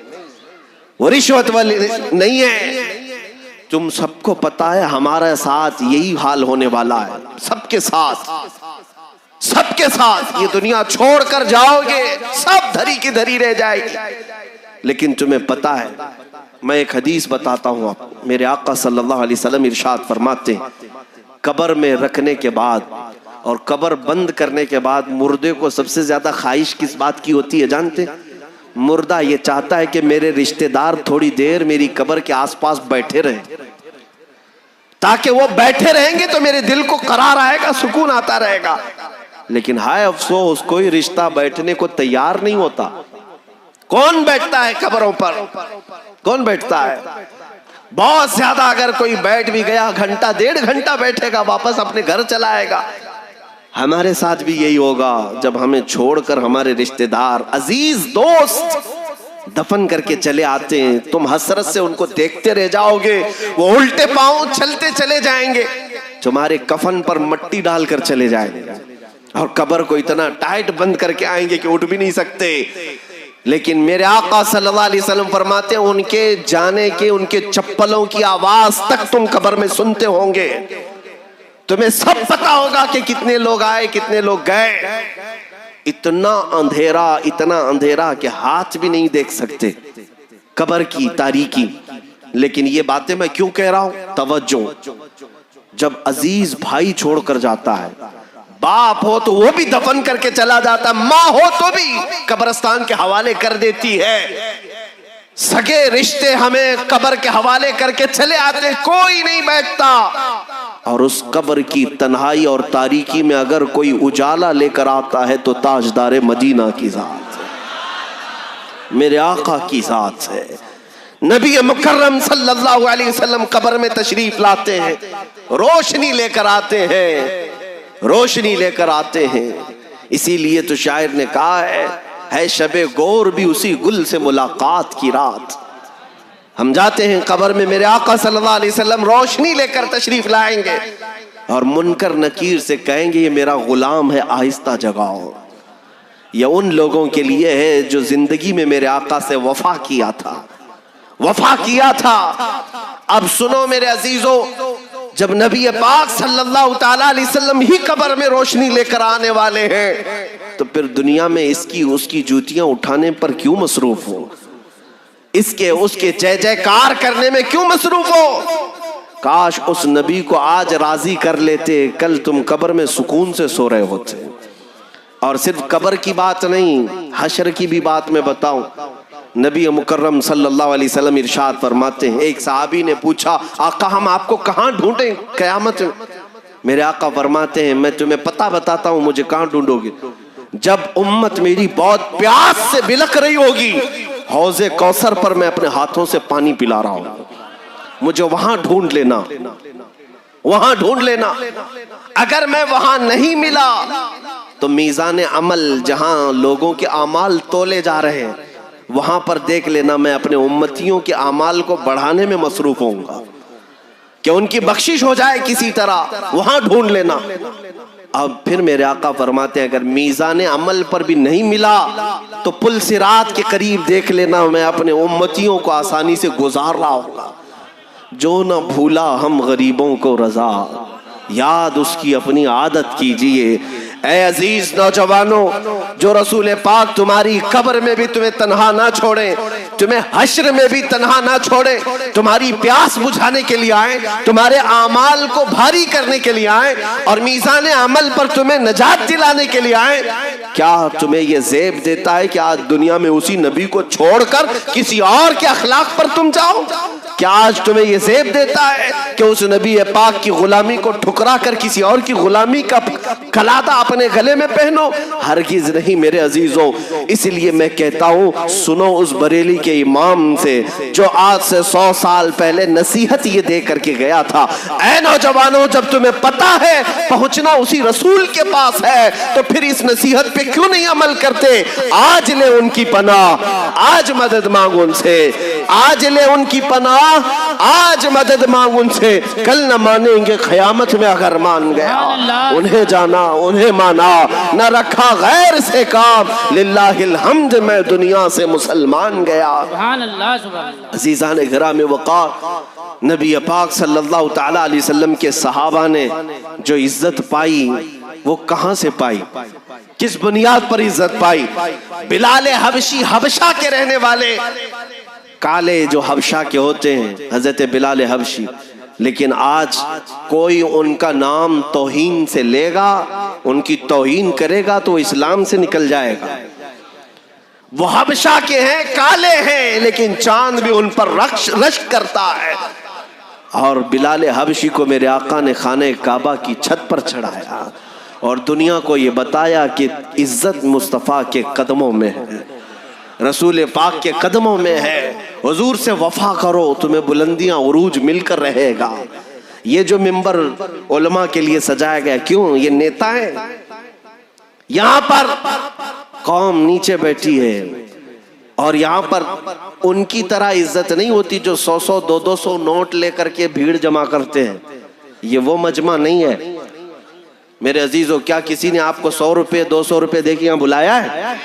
वो रिश्वत वाले नहीं है। तुम सबको पता है हमारे साथ यही हाल होने वाला है, सबके साथ, सबके साथ। ये दुनिया छोड़कर जाओगे, सब धरी की धरी रह जाएगी। लेकिन तुम्हें पता है, मैं एक हदीस बताता हूं आपको, मेरे आका सल्लल्लाहु अलैहि वसल्लम इरशाद फरमाते हैं, कब्र में रखने के बाद और कब्र बंद करने के बाद मुर्दे को सबसे ज्यादा ख्वाहिश किस बात की होती है जानते? मुर्दा ये चाहता है कि मेरे रिश्तेदार थोड़ी देर मेरी कब्र के आसपास बैठे रहें, ताकि वो बैठे रहेंगे तो मेरे दिल को करार आएगा, सुकून आता रहेगा। लेकिन हाय अफसोस, कोई रिश्ता बैठने को तैयार नहीं होता। कौन बैठता है कब्रों पर? कौन बैठता है? बहुत ज्यादा अगर कोई बैठ भी गया, घंटा 1.5 घंटा बैठेगा, वापस अपने घर चला आएगा। हमारे साथ भी यही होगा जब हमें छोड़कर हमारे रिश्तेदार, अजीज, दोस्त दफन करके चले आते हैं, तुम हसरत से उनको देखते रह जाओगे, वो उल्टे पांव चलते चले जाएंगे, तुम्हारे कफन पर मट्टी डालकर चले जाएंगे, और कब्र को इतना टाइट बंद करके आएंगे कि उठ भी नहीं सकते। लेकिन मेरे आका सल्लल्लाहु अलैहि वसल्लम फरमाते हैं, उनके जाने के, उनके चप्पलों की आवाज तक तुम कब्र में सुनते होंगे। तुम्हें सब पता होगा कि कितने लोग आए, कितने लोग गए। इतना अंधेरा कि हाथ भी नहीं देख सकते, कब्र की तारीकी। लेकिन ये बातें मैं क्यों कह रहा हूं? तवज्जो। जब अजीज भाई छोड़कर जाता है, बाप हो तो वो भी दफन करके चला जाता, माँ हो तो भी कब्रिस्तान के हवाले कर देती है, सगे रिश्ते हमें कब्र के हवाले करके चले आते, कोई नहीं बैठता। और उस कब्र की तन्हाई और तारीकी में अगर कोई उजाला लेकर आता है तो ताजदार मदीना की जात है, मेरे आका की जात है। नबी मुकर्रम सल्लल्लाहु अलैहि वसल्लम कब्र में तशरीफ लाते हैं, रोशनी लेकर आते हैं, रोशनी लेकर आते हैं। इसीलिए तो शायर ने कहा है शबे गौर भी उसी गुल से मुलाकात की रात। हम जाते हैं कब्र में, मेरे आका सल्लल्लाहु अलैहि वसल्लम रोशनी लेकर तशरीफ लाएंगे और मुनकर नकीर से कहेंगे, ये मेरा गुलाम है, आहिस्ता जगाओ। यह उन लोगों के लिए है जो जिंदगी में मेरे आका से वफा किया था, वफा किया था। अब सुनो मेरे अजीजों, जब नबी पाक सल्लल्लाहु ताला अलैहि वसल्लम ही कब्र में रोशनी लेकर आने वाले हैं, तो फिर दुनिया में इसकी उसकी जूतियां उठाने पर क्यों मसरूफ हो? इसके उसके जय जयकार करने में क्यों मसरूफ हो? काश उस नबी को आज राजी कर लेते, कल तुम कब्र में सुकून से सो रहे होते। और सिर्फ कब्र की बात नहीं, हशर की भी बात मैं बताऊं। नबी मुकर्रम सल्लल्लाहु अलैहि वसल्लम इरशाद फरमाते हैं, एक सहाबी ने पूछा, आका हम आपको कहाँ ढूंढें कयामत में? मेरे आका फरमाते हैं, मैं तुम्हें पता बताता हूँ, मुझे कहाँ ढूंढोगे? जब उम्मत मेरी बहुत प्यास से बिलख रही होगी, हौज़े कौसर पर मैं अपने हाथों से पानी पिला रहा हूं, मुझे वहां ढूंढ लेना, वहां ढूंढ लेना। अगर मैं वहां नहीं मिला तो मीज़ान अमल, जहां लोगों के आमाल तोले जा रहे हैं, वहां पर देख लेना मैं अपने उम्मतियों के आमाल को बढ़ाने में मसरूफ होऊंगा कि उनकी बख्शिश हो जाए किसी तरह, वहां ढूंढ लेना। अब फिर मेरे आका फरमाते हैं अगर मीज़ान अमल पर भी नहीं मिला तो पुल सिरात के करीब देख लेना मैं अपने उम्मतियों को आसानी से गुजार रहा होगा। जो न भूला हम गरीबों को रजा, याद उसकी अपनी आदत कीजिए। ऐ अजीज नौजवानों, जो रसूल पाक तुम्हारी कब्र में भी तुम्हें तन्हा ना छोड़े, तुम्हें हश्र में भी तन्हा ना छोड़े, तुम्हारी प्यास बुझाने के लिए आए, तुम्हारे आमाल को भारी करने के लिए आए और मीज़ान अमल पर तुम्हें नजात दिलाने के लिए आए, क्या तुम्हें यह ज़ेब देता है कि आज दुनिया में उसी नबी को छोड़कर किसी और के अखलाक पर तुम जाओ? क्या आज तुम्हें यह ज़ेब देता है कि उस नबी पाक की गुलामी को ठुकरा कर किसी और की गुलामी का कलादा अपने गले में पहनो? हरगिज नहीं मेरे अजीजों। इसलिए मैं कहता हूं, सुनो उस बरेली के इमाम से जो आज से 100 साल पहले नसीहत ये दे करके गया था। ऐ नौजवानों, जब तुम्हें पता है पहुंचना उसी रसूल के पास है तो फिर इस नसीहत पे क्यों नहीं अमल करते? आज ले उनकी पनाह, आज मदद मांग उनसे, आज ले उनकी पनाह, आज मदद मांग उनसे। कल न मानेंगे क़यामत में अगर मान गया। उन्हें जाना, उन्हें माना, न रखा गैर से काम, लिल्लाहिल हम्द मैं दुनिया से मुसलमान गया। अज़ीज़ान गिराम वक़ार, नबी पाक सल्लल्लाहु तआला अलैहि वसल्लम के सहाबा ने जो इज्जत पाई वो कहां से पाई, किस बुनियाद पर इज्जत पाई? बिलाल हबशी, हबशा के रहने वाले, काले जो हबशा के होते हैं, हजरत बिलाल हबशी। लेकिन आज कोई उनका नाम तौहीन से लेगा, उनकी तौहीन करेगा तो इस्लाम से निकल जाएगा। वो हबशा के हैं, काले हैं, लेकिन चांद भी उन पर रश्क करता है। और बिलाल हबशी को मेरे आका ने खाने काबा की छत पर चढ़ाया और दुनिया को ये बताया कि इज्जत मुस्तफ़ा के कदमों में है, रसूल पाक के कदमों में है। हुजूर से वफा करो, तुम्हें बुलंदियां उरूज मिलकर रहेगा। ये जो मिंबर उलमा के लिए सजाया गया, क्यों? ये नेता है, यहाँ पर कौम नीचे बैठी है और यहाँ पर उनकी तरह इज्जत नहीं होती जो 100-100, 200 नोट लेकर के भीड़ जमा करते हैं। ये वो मजमा नहीं है मेरे अजीजों। क्या किसी ने आपको 100 रुपये 200 रुपये देके यहाँ बुलाया है?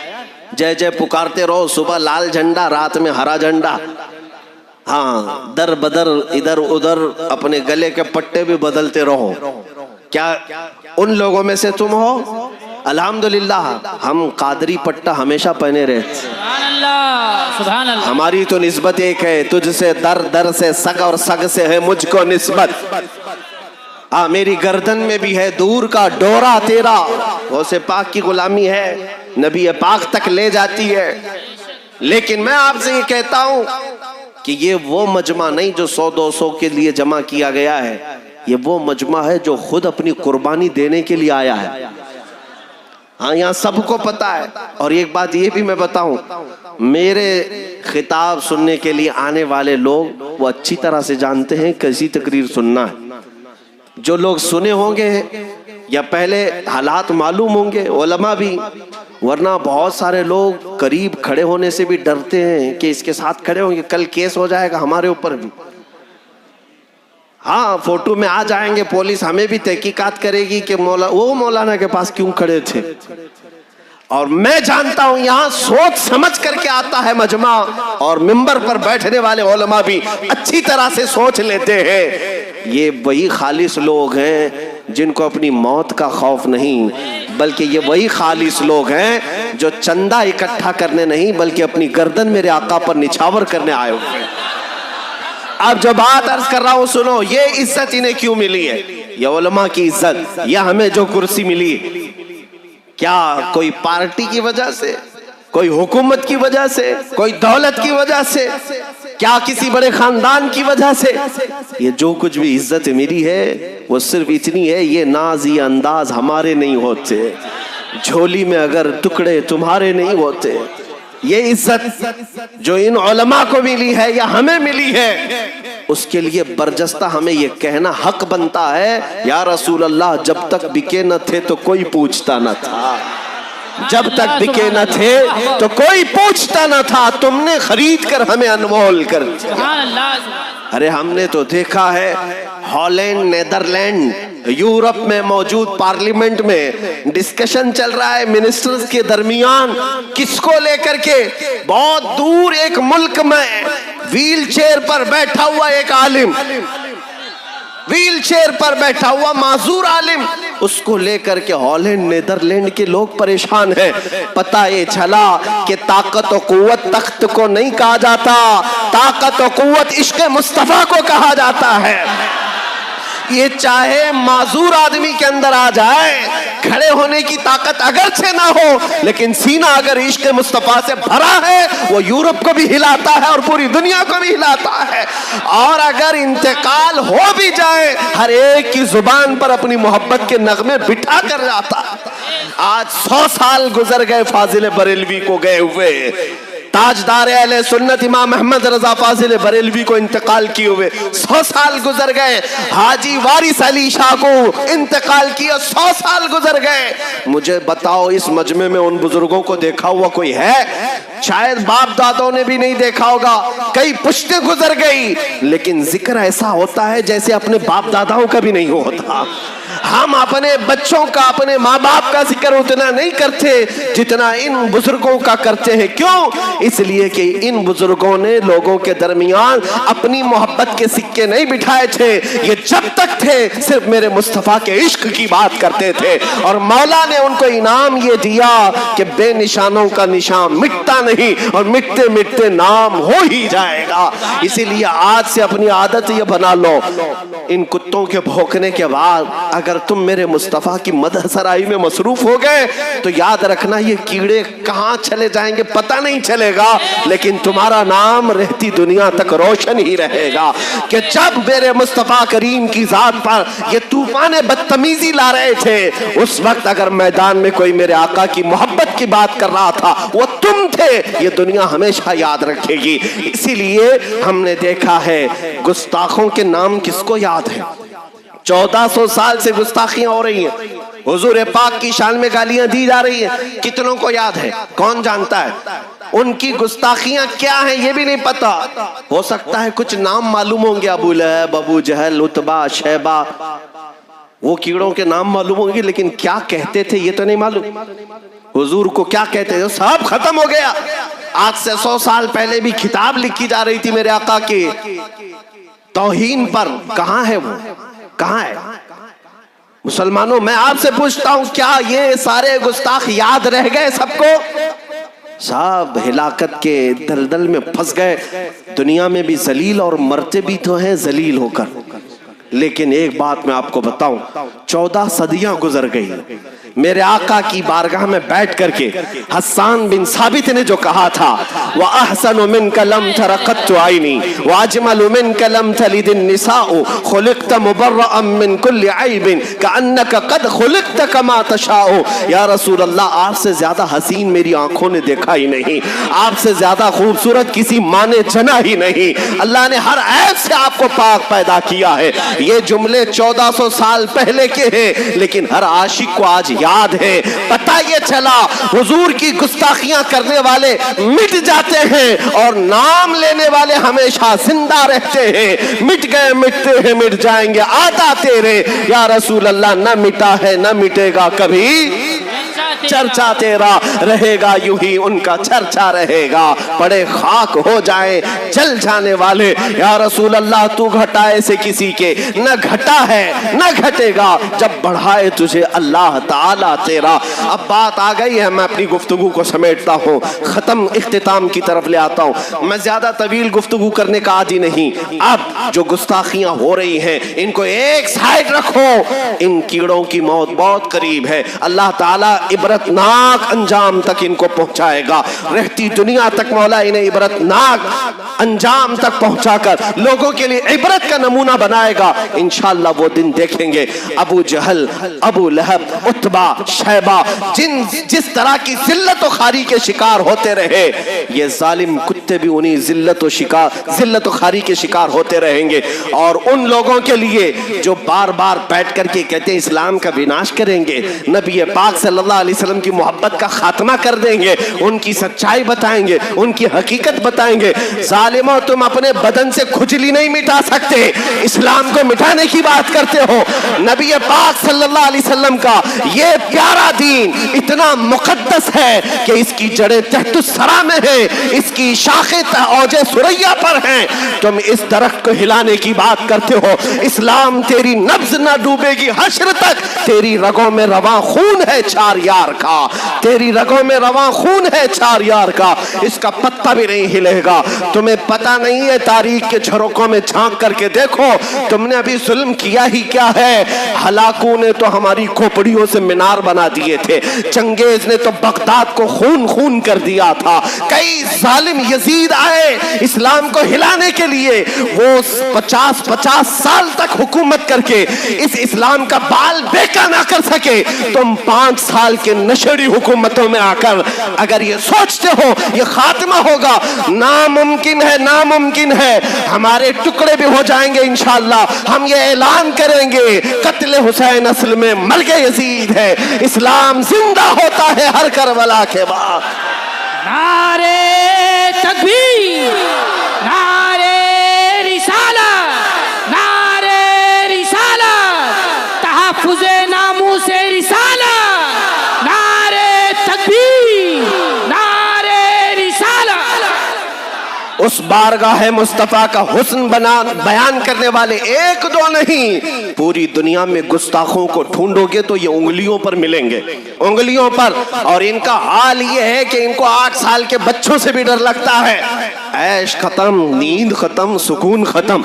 जय जय पुकारते रहो, सुबह लाल झंडा, रात में हरा झंडा, हाँ दर बदर इधर उधर अपने गले के पट्टे भी बदलते रहो। क्या उन लोगों में से तुम हो? अल्हम्दुलिल्लाह हम कादरी पट्टा हमेशा पहने रहते। सुभान अल्लाह, सुभान अल्लाह। हमारी तो निस्बत एक है, तुझसे दर दर से, सग और सग से है मुझको निस्बत। मेरी गर्दन में भी है दूर का डोरा तेरा, वो से पाक की गुलामी है, नबी पाक तक ले जाती है। लेकिन मैं आपसे ये कहता हूं कि ये वो मजमा नहीं जो 100-200 के लिए जमा किया गया है, ये वो मजमा है जो खुद अपनी कुर्बानी देने के लिए आया है। हाँ, यहाँ सबको पता है। और एक बात ये भी मैं बताऊं, मेरे खिताब सुनने के लिए आने वाले लोग वो अच्छी तरह से जानते हैं कैसी तकरीर सुनना है। जो लोग सुने होंगे या पहले हालात मालूम होंगे, उलमा भी, वरना बहुत सारे लोग करीब खड़े होने से भी डरते हैं कि इसके साथ खड़े होंगे कल केस हो जाएगा हमारे ऊपर भी। हाँ, फोटो में आ जाएंगे, पुलिस हमें भी तहकीकात करेगी कि मौलाना के पास क्यों खड़े थे। और मैं जानता हूं यहाँ सोच समझ करके आता है मजमा, और मिंबर पर बैठने वाले उलमा भी अच्छी तरह से सोच लेते हैं। ये वही खालिस लोग हैं जिनको अपनी मौत का खौफ नहीं, बल्कि ये वही खालिस लोग हैं जो चंदा इकट्ठा करने नहीं बल्कि अपनी गर्दन मेरे आका पर निछावर करने आए हुए हैं। अब जो बात अर्ज कर रहा हूं सुनो, ये इज्जत इन्हें क्यों मिली है? ये उलमा की इज्जत, या हमें जो कुर्सी मिली, क्या कोई पार्टी की वजह से, कोई हुकूमत की वजह से, कोई दौलत की वजह से, क्या किसी बड़े खानदान की वजह से? ये जो कुछ भी इज्जत मिली है वो सिर्फ इतनी है, ये नाज ये अंदाज हमारे नहीं होते, झोली में अगर टुकड़े तुम्हारे नहीं होते, ये इज्जत जो इन उलमा को मिली है या हमें मिली है, उसके लिए बरजस्ता हमें ये कहना हक बनता है, या रसूल अल्लाह जब तक बिके न थे तो कोई पूछता न था, जब तक बिके न थे तो कोई पूछता न था, तुमने खरीद कर हमें अनमोल कर दिया। अरे हमने तो देखा है हॉलैंड, नेदरलैंड, यूरोप में मौजूद पार्लियामेंट में डिस्कशन चल रहा है मिनिस्टर्स के दरमियान, किसको लेकर के, बहुत दूर एक मुल्क में व्हील चेयर पर बैठा हुआ एक आलिम, व्हील चेयर पर बैठा हुआ माजूर आलिम, उसको लेकर के हॉलैंड, नेदरलैंड के लोग परेशान हैं। पता ये चला कि ताकत और कुव्वत तख्त को नहीं कहा जाता, ताकत और कुव्वत इश्क मुस्तफा को कहा जाता है। ये चाहे माजूर आदमी के अंदर आ जाए, खड़े होने की ताकत अगर से ना हो, लेकिन सीना अगर इश्क मुस्तफा से भरा है, वो यूरोप को भी हिलाता है और पूरी दुनिया को भी हिलाता है। और अगर इंतकाल हो भी जाए, हर एक की जुबान पर अपनी मोहब्बत के नगमे बिठा कर जाता। आज 100 साल गुजर गए फाजिल बरेलवी को गए हुए, ताजदार अहले सुन्नत इमाम अहमद रजा फाजिल बरेलवी को इंतकाल किए हुए 100 साल गुजर गए। हाजी वारिस अली शाह को इंतकाल किया, 100 साल गुजर गए। मुझे बताओ इस मजमे में उन बुजुर्गों को देखा हुआ कोई है? शायद बाप दादों ने भी नहीं देखा होगा, कई पुश्तें गुजर गई, लेकिन जिक्र ऐसा होता है जैसे अपने बाप दादाओं का भी नहीं होता। हम अपने बच्चों का, अपने माँ बाप का जिक्र उतना नहीं करते जितना इन बुजुर्गों का करते हैं। क्यों? इसलिए कि इन बुजुर्गों ने लोगों के दरमियान अपनी मोहब्बत के सिक्के नहीं बिठाए थे। ये जब तक थे सिर्फ मेरे मुस्तफा के इश्क की बात करते थे, और मौला ने उनको इनाम ये दिया कि बेनिशानों का निशान मिटता नहीं, और मिटते मिटते नाम हो ही जाएगा। इसीलिए आज से अपनी आदत ये बना लो, इन कुत्तों के भौंकने के बाद अगर तुम मेरे मुस्तफा की मदह सराई में मसरूफ हो गए तो याद रखना ये कीड़े कहां चले जाएंगे पता नहीं चलेगा, लेकिन तुम्हारा नाम रहती दुनिया तक रोशन ही रहेगा। कि जब मेरे मुस्तफा करीम की जात पर ये तूफान बदतमीजी ला रहे थे, उस वक्त अगर मैदान में कोई मेरे आका की मोहब्बत की बात कर रहा था, वो तुम थे। ये दुनिया हमेशा याद रखेगी। इसीलिए हमने देखा है गुस्ताखों के नाम किसको याद है? 1400 साल से गुस्ताखियां हो रही हैं, हुजूर पाक की शान में गालियां दी जा रही हैं, कितनों को याद है? कौन जानता है उनकी गुस्ताखियां क्या हैं? ये भी नहीं पता। हो सकता है कुछ नाम मालूम होंगे, अबू लहब, अबू जहल, उतबा, शैबा, वो कीड़ों के नाम मालूम होंगे, लेकिन क्या कहते थे ये तो नहीं मालूम। हुजूर को क्या कहते थे सब खत्म हो गया। आज से 100 साल पहले भी किताब लिखी जा रही थी मेरे आका के तौहीन पर, कहां है वो? कहां है? मुसलमानों, मैं आपसे पूछता हूं, क्या ये सारे गुस्ताख याद रह गए सबको? सब हिलाकत के दलदल में फंस गए। दुनिया में भी जलील और मरते भी तो हैं जलील होकर। लेकिन एक बात मैं आपको बताऊं, 14 सदियां गुजर गई। मेरे आका की बारगाह में बैठ करके हस्सान बिन साबित ने जो कहा था, व अहसनु मिनका लम तरक़त आइनी व अजमलु मिनका लम तलिद निसाउ खुलिक़त मुबर्रअन मिन कुल्लि ऐबिन कअन्नका क़द खुलिक़त कमा तशाउ। या रसूल अल्लाह, आपसे ज्यादा हसीन मेरी आंखों ने देखा ही नहीं, आपसे ज्यादा खूबसूरत किसी माँ ने जना ही नहीं। अल्लाह ने हर ऐब से आपको पाक पैदा किया है। ये जुमले 1400 साल पहले के हैं, लेकिन हर आशिक को आज याद है। पता ये चला हुजूर की गुस्ताखियां करने वाले मिट जाते हैं और नाम लेने वाले हमेशा जिंदा रहते हैं। मिट गए मिटते हैं, मिट जाएंगे आता तेरे। या रसूल अल्लाह, न मिटा है न मिटेगा कभी चर्चा तेरा, रहेगा यूं ही उनका चर्चा रहेगा। बड़े खाक हो जाए जल जाने वाले। या रसूल अल्लाह, तू घटाए से किसी के न घटा है न घटेगा, जब बढ़ाए तुझे अल्लाह ताला तेरा। अब बात आ गई है, मैं अपनी गुफ्तगू को समेटता हूँ, खत्म इख्तिताम की तरफ ले आता हूँ। मैं ज्यादा तवील गुफ्तगू करने का आदी नहीं। अब जो गुस्ताखियां हो रही हैं इनको एक साइड रखो, इन कीड़ों की मौत बहुत करीब है। अल्लाह ताला इब्रत इबरतनाक अंजाम तक इनको पहुंचाएगा। रहती दुनिया तक मौला इन्हें इबरतनाक अंजाम तक पहुंचाकर लोगों के लिए इबरत का नमूना बनाएगा। इंशाअल्लाह वो दिन देखेंगे। अबू जहल, अबू लहब, उतबा, शैबा जिस तरह की जिल्लत और खारी के शिकार होते रहे, ये जालिम कुत्ते भी उन्हीं जिल्लत और खारी के शिकार होते रहेंगे। और उन लोगों के लिए जो बार बार बैठ करके कहते हैं इस्लाम का विनाश करेंगे, नबी पाक सल्लल्लाहु अलैहि वसल्लम की मोहब्बत का खात्मा कर देंगे, उनकी सच्चाई बताएंगे, उनकी हकीकत बताएंगे। जालिमों, तुम अपने बदन से खुजली नहीं मिटा सकते, इस्लाम को मिटाने की बात करते हो। नबी पाक सल्लल्लाहु अलैहि वसल्लम का ये प्यारा दीन इतना मुकद्दस है कि इसकी जड़ें तहतुस्सरा में है, इसकी शाखें औजे सुरैया पर हैं। तुम इस दरख्त को हिलाने की बात करते हो। इस्लाम तेरी नब्ज ना डूबेगी हश्र तक। तेरी रगों में रवां खून है चार यार का, तेरी रगों में रवां खून है चार यार का, इसका पत्ता भी नहीं हिलेगा। तुम्हें पता नहीं है, तारीख के झरोकों में झांक करके देखो, तुमने अभी जुल्म किया ही क्या है। हलाकू ने तो हमारी खोपड़ियों से मीनार बना दिए थे, चंगेज ने तो बगदाद को खून खून कर दिया था। कई जालिम यजीद आए इस्लाम को हिलाने के लिए, वो 50-50 साल तक हुकूमत करके इस इस्लाम का बाल बेका ना कर सके। तुम 5 साल के नशरी हुकूमतों में आकर अगर ये सोचते हो ये खात्मा होगा, नामुमकिन है, नामुमकिन है। हमारे टुकड़े भी हो जाएंगे इंशाअल्लाह। हम ये ऐलान करेंगे, कत्ले हुसैन असल में मलके यजीद है, इस्लाम जिंदा होता है हर करबला के बाद। नारे तकबीर, नारे रिसालत, नारे रिसालत, तहफ्फुज़े नामूसे रिसालत, नारे तकबीर, नारे रिसालत। उस बारगाह मुस्तफा का हुस्न बयान करने वाले एक दो नहीं, पूरी दुनिया में गुस्ताखों को ढूंढोगे तो ये उंगलियों पर मिलेंगे, उंगलियों पर। और इनका हाल ये है कि इनको 8 साल के बच्चों से भी डर लगता है। ऐश खत्म, नींद खत्म, सुकून खत्म।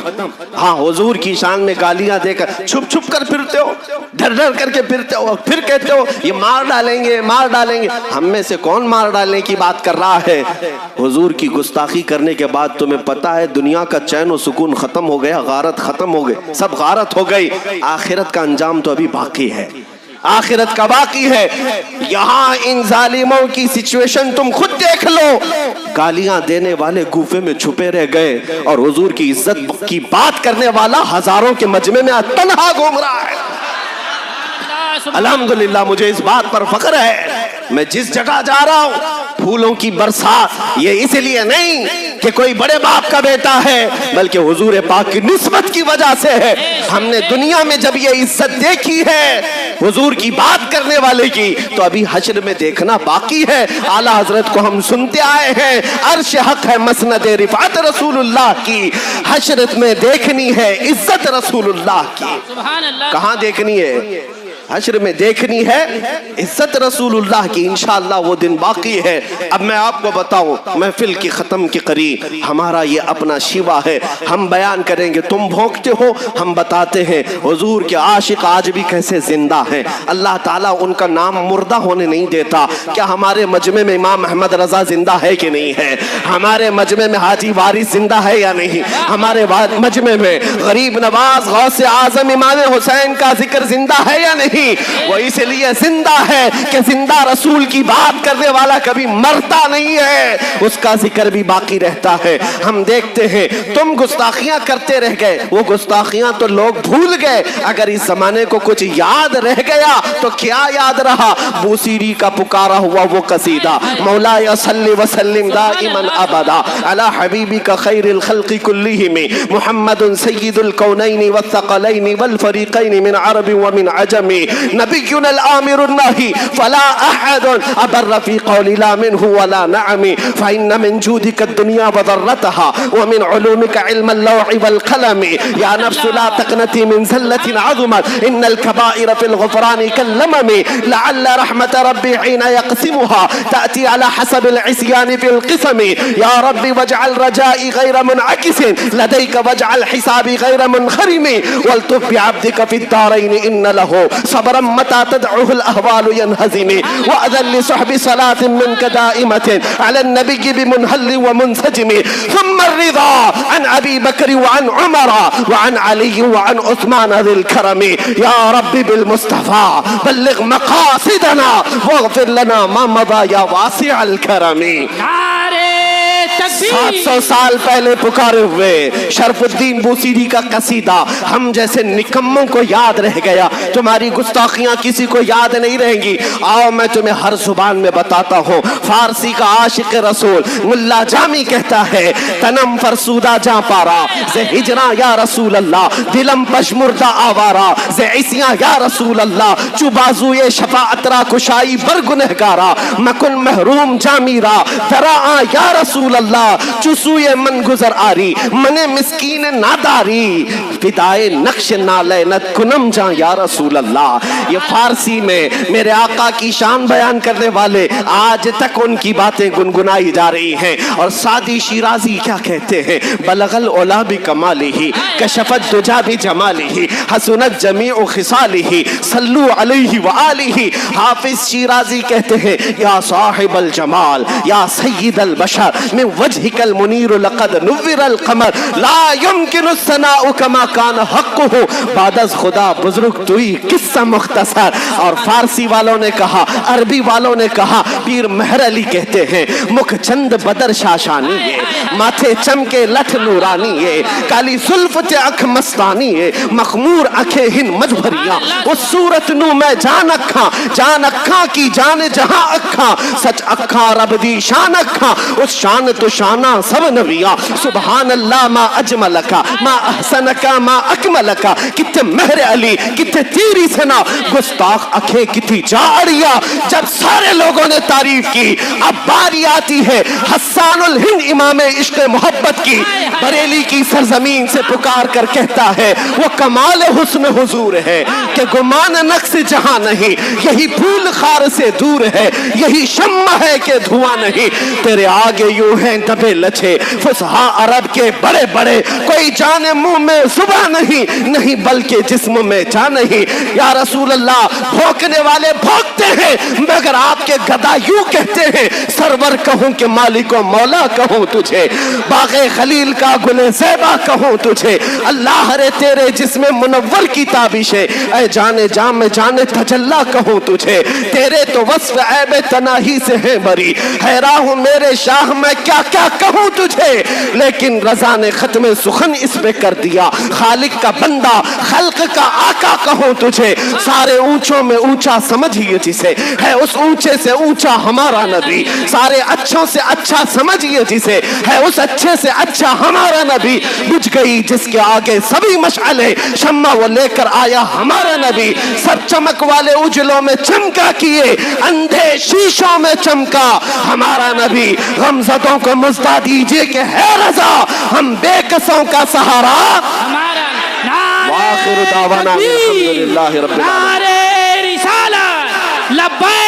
हाँ, हुजूर की शान में गालियां देकर छुप छुप कर फिरते हो, डर डर करके फिरते हो, फिर कहते हो ये मार डालेंगे, मार डालेंगे। हम में से कौन मार डालने की बात कर रहा है? हुजूर की गुस्ताखी करने के बाद तुम्हें पता है दुनिया का चैन और सुकून खत्म हो गया, गारत खत्म हो गई, सब गारत हो गई। आखिरत का अंजाम तो अभी बाकी है, आखिरत का बाकी है। यहाँ इन जालिमों की सिचुएशन तुम खुद देख लो। गालियां देने वाले गुफे में छुपे रह गए और हुजूर की इज्जत की बात करने वाला हजारों के मजमे में तन्हा घूम रहा है। अल्हम्दुलिल्लाह, मुझे इस बात पर फख्र है। मैं जिस जगह जा रहा हूँ, फूलों की बरसात ये इसलिए नहीं कि कोई बड़े बाप का बेटा है, बल्कि हुजूर पाक की निस्बत की वजह से है। हमने दुनिया में जब ये इज्जत देखी है हुजूर की बात करने वाले की, तो अभी हश्र में देखना बाकी है। आला हजरत को हम सुनते आए हैं, अर्श हक है मसनद रिफात रसूलुल्लाह की, हश्रत में देखनी है इज्जत रसूलुल्लाह की। कहाँ देखनी है? हश्र में देखनी है इज्जत रसूलुल्लाह की। इंशाअल्लाह वो दिन बाकी है। अब मैं आपको बताऊं, महफिल की खत्म के करीब हमारा ये अपना शिवा है, हम बयान करेंगे। तुम भोंकते हो, हम बताते हैं हुजूर के आशिक आज भी कैसे जिंदा हैं। अल्लाह ताला उनका नाम मुर्दा होने नहीं देता। क्या हमारे मजमे में इमाम अहमद रजा जिंदा है कि नहीं है? हमारे मजमे में हाजी वारिस जिंदा है या नहीं? हमारे मजमे में गरीब नवाज गौसे आजम इमाम हुसैन का जिक्र जिंदा है या नहीं? वो इसलिए जिंदा है कि जिंदा रसूल की बात करने वाला कभी मरता नहीं है, उसका जिक्र भी बाकी रहता है। हम देखते हैं तुम गुस्ताखियां करते रह गए, वो गुस्ताखियां तो लोग भूल गए। अगर इस जमाने को कुछ याद रह गया तो क्या याद रहा? बूसीरी का पुकारा हुआ वो कसीदा, मौला सल्ली व सल्लिम दाइमन अबदा अला हबीबिका खैरिल खल्क़ि कुल्लिहिम मुहम्मदुन सय्यिदुल कौनैनि वस्सक़लैनि वल फरीक़ैनि मिन अरबि व मिन अजमी नबियुन अल आमिरुन नही फला अहदुन अबर फी क़ौलि ला मिनहु वला नअमी फ़इन्न मिन जूदिका दुनिया व ज़र्रतहा व मिन उलूमिका इल्मल लौहि वल क़लम या नफ्सु ला तक़नती मिन ज़ल्लतिन अज़मत इन्नल कबाइर फ़िल ग़ुफ़रानि कल्लममी लअल्ल रहमत रब्बी हिन यक़सिमुहा तअती अला हसबिल इस्यान फ़िल क़िस्मी या रब्बी वजअल रजाई गैर मुनअकिसिन लदैका वजअल हिसाबी गैर मुनख़रिमी वल्तुफ़ बिअब्दिका फ़िद दारैन इन्न लहू सबरम मता तदउल अहवाल यनहज़िमी व अदल लिसहबी सलात मिनका दाइमतिन अला नबी बिमुनहल व मुनसजिमी थुम्मा रिदा अन अबी बकर व अन उमर व अन अली व अन उस्मान ज़िल करमी या रब्बी बिल मुस्तफा बल्लिग मकासिदना वग़फिर लना मा मदा या वासिअल करमी। 700 साल पहले पुकारे हुए शरफुद्दीन बूसीरी का कसीदा हम जैसे निकम्मों को याद रह गया। तुम्हारी गुस्ताखियां किसी को याद नहीं रहेंगी। आओ मैं तुम्हें हर जुबान में बताता हूँ। फारसी का आशिक रसूल मुल्ला जामी कहता है तनम फरसूदा जा पारा जे हिजरा या रसूल अल्लाह दिलम पशमुर्दा आवारा जे इसिया या रसूल अल्लाह चुबाजुए शफाअतरा कुशाई बर गुनहगारा मकुन महरूम जामीरा दरा या रसूल अल्लाह चुसूए मन गुजर आरी मने मिस्कीन नादारी फिदाए नक्श नालैनत कुनम जा या रसूल अल्लाह। ये फारसी में मेरे आका की शान बयान करने वाले आज तक उनकी बातें गुनगुनाई जा रही हैं। और सादी शिराजी क्या कहते हैं बलगल ओला भी कमालिही कशफत दुजा भी जमालिही हसनत जमीउ खिसालिही सल्लू अलैहि व आलिही। हाफिज शिराजी कहते हैं या साहिबल जमाल या सय्यिदल बशर में वजहिकल मुनीर लक़द नुव्विरल क़मर ला युमकिनु सनाउ कमा कान हक़्क़ुहु बादज़ खुदा बुजुर्ग तुई किस्सा मुख्तसर। और फारसी वालों ने कहा अरबी वालों ने कहा पीर मेहर अली कहते हैं मुख चंद बदर शाशानी है माथे चमके लठ नूरानी है काली सुल्फ ते अख मस्तानी है मखमूर अखे हिन मजभरिया उस सूरत नू मैं जान अखा की जान जहां अखा सच अखा रब दी शान अखा उस शान तो शाना सब नबिया सुभान अल्लाह मा अजमलका मा अहसनका मा अकमलका। किथे मेहर अली किथे तेरी सना गुस्ताख अखे किथी जाड़िया। जब सारे लोगों ने तारीफ की अब बारी आती है हस्सानुल हिंद इमाम इश्क मोहब्बत की बरेली की सरजमीन से पुकार कर कहता है वो कमाल हुस्न हुजूर है कि गुमान नक्श जहां नहीं यही फूल खार से दूर है यही शम्मा है कि धुआं नहीं तेरे आगे यूं हैं दबे लछे फुसहा अरब के बड़े बड़े कोई जाने मुंह में सुबह नहीं बल्कि जिस्म में जा नहीं। या रसूल अल्लाह भौंकने वाले भौंकते हैं मगर आपके गदा यूं कहते हैं सरवर कहूं कि मालिको मौला कहूं तुझे बाग़े खलील का गुले ज़ैबा कहूं तुझे अल्लाह रे तेरे जिसमें मुनव्वर की ताबिश है ऐ जाने जाम में जाने तजल्ला कहूं तुझे तेरे तो वस्फ ऐब तनाही से है बरी हैरान हूं मेरे शाह मैं क्या क्या कहूं तुझे। लेकिन रजा ने खत्म सुखन इस पे कर दिया खालिक का बंदा खल्क का आका कहूं तुझे सारे ऊंचों में ऊंचा समझिए जिसे है उस ऊंचे से ऊंचा हमारा नबी सारे अच्छों से अच्छा समझिए जिसे है उस अच्छे से अच्छा हमारा नबी बुझ गई जिसके आगे सभी मशाले शम्मा वो लेकर आया हमारा नबी सब चमक वाले उजलों में चमका किए अंधे शीशों में चमका हमारा नबी गमज़दों को मुज़्दा दीजिए कि है रजा हम बेकसों का सहारा हमारा वाखिर दावाना अल्हम्दुलिल्लाहि रब्बिल आलमीन। नारे रिसालत लब्बैक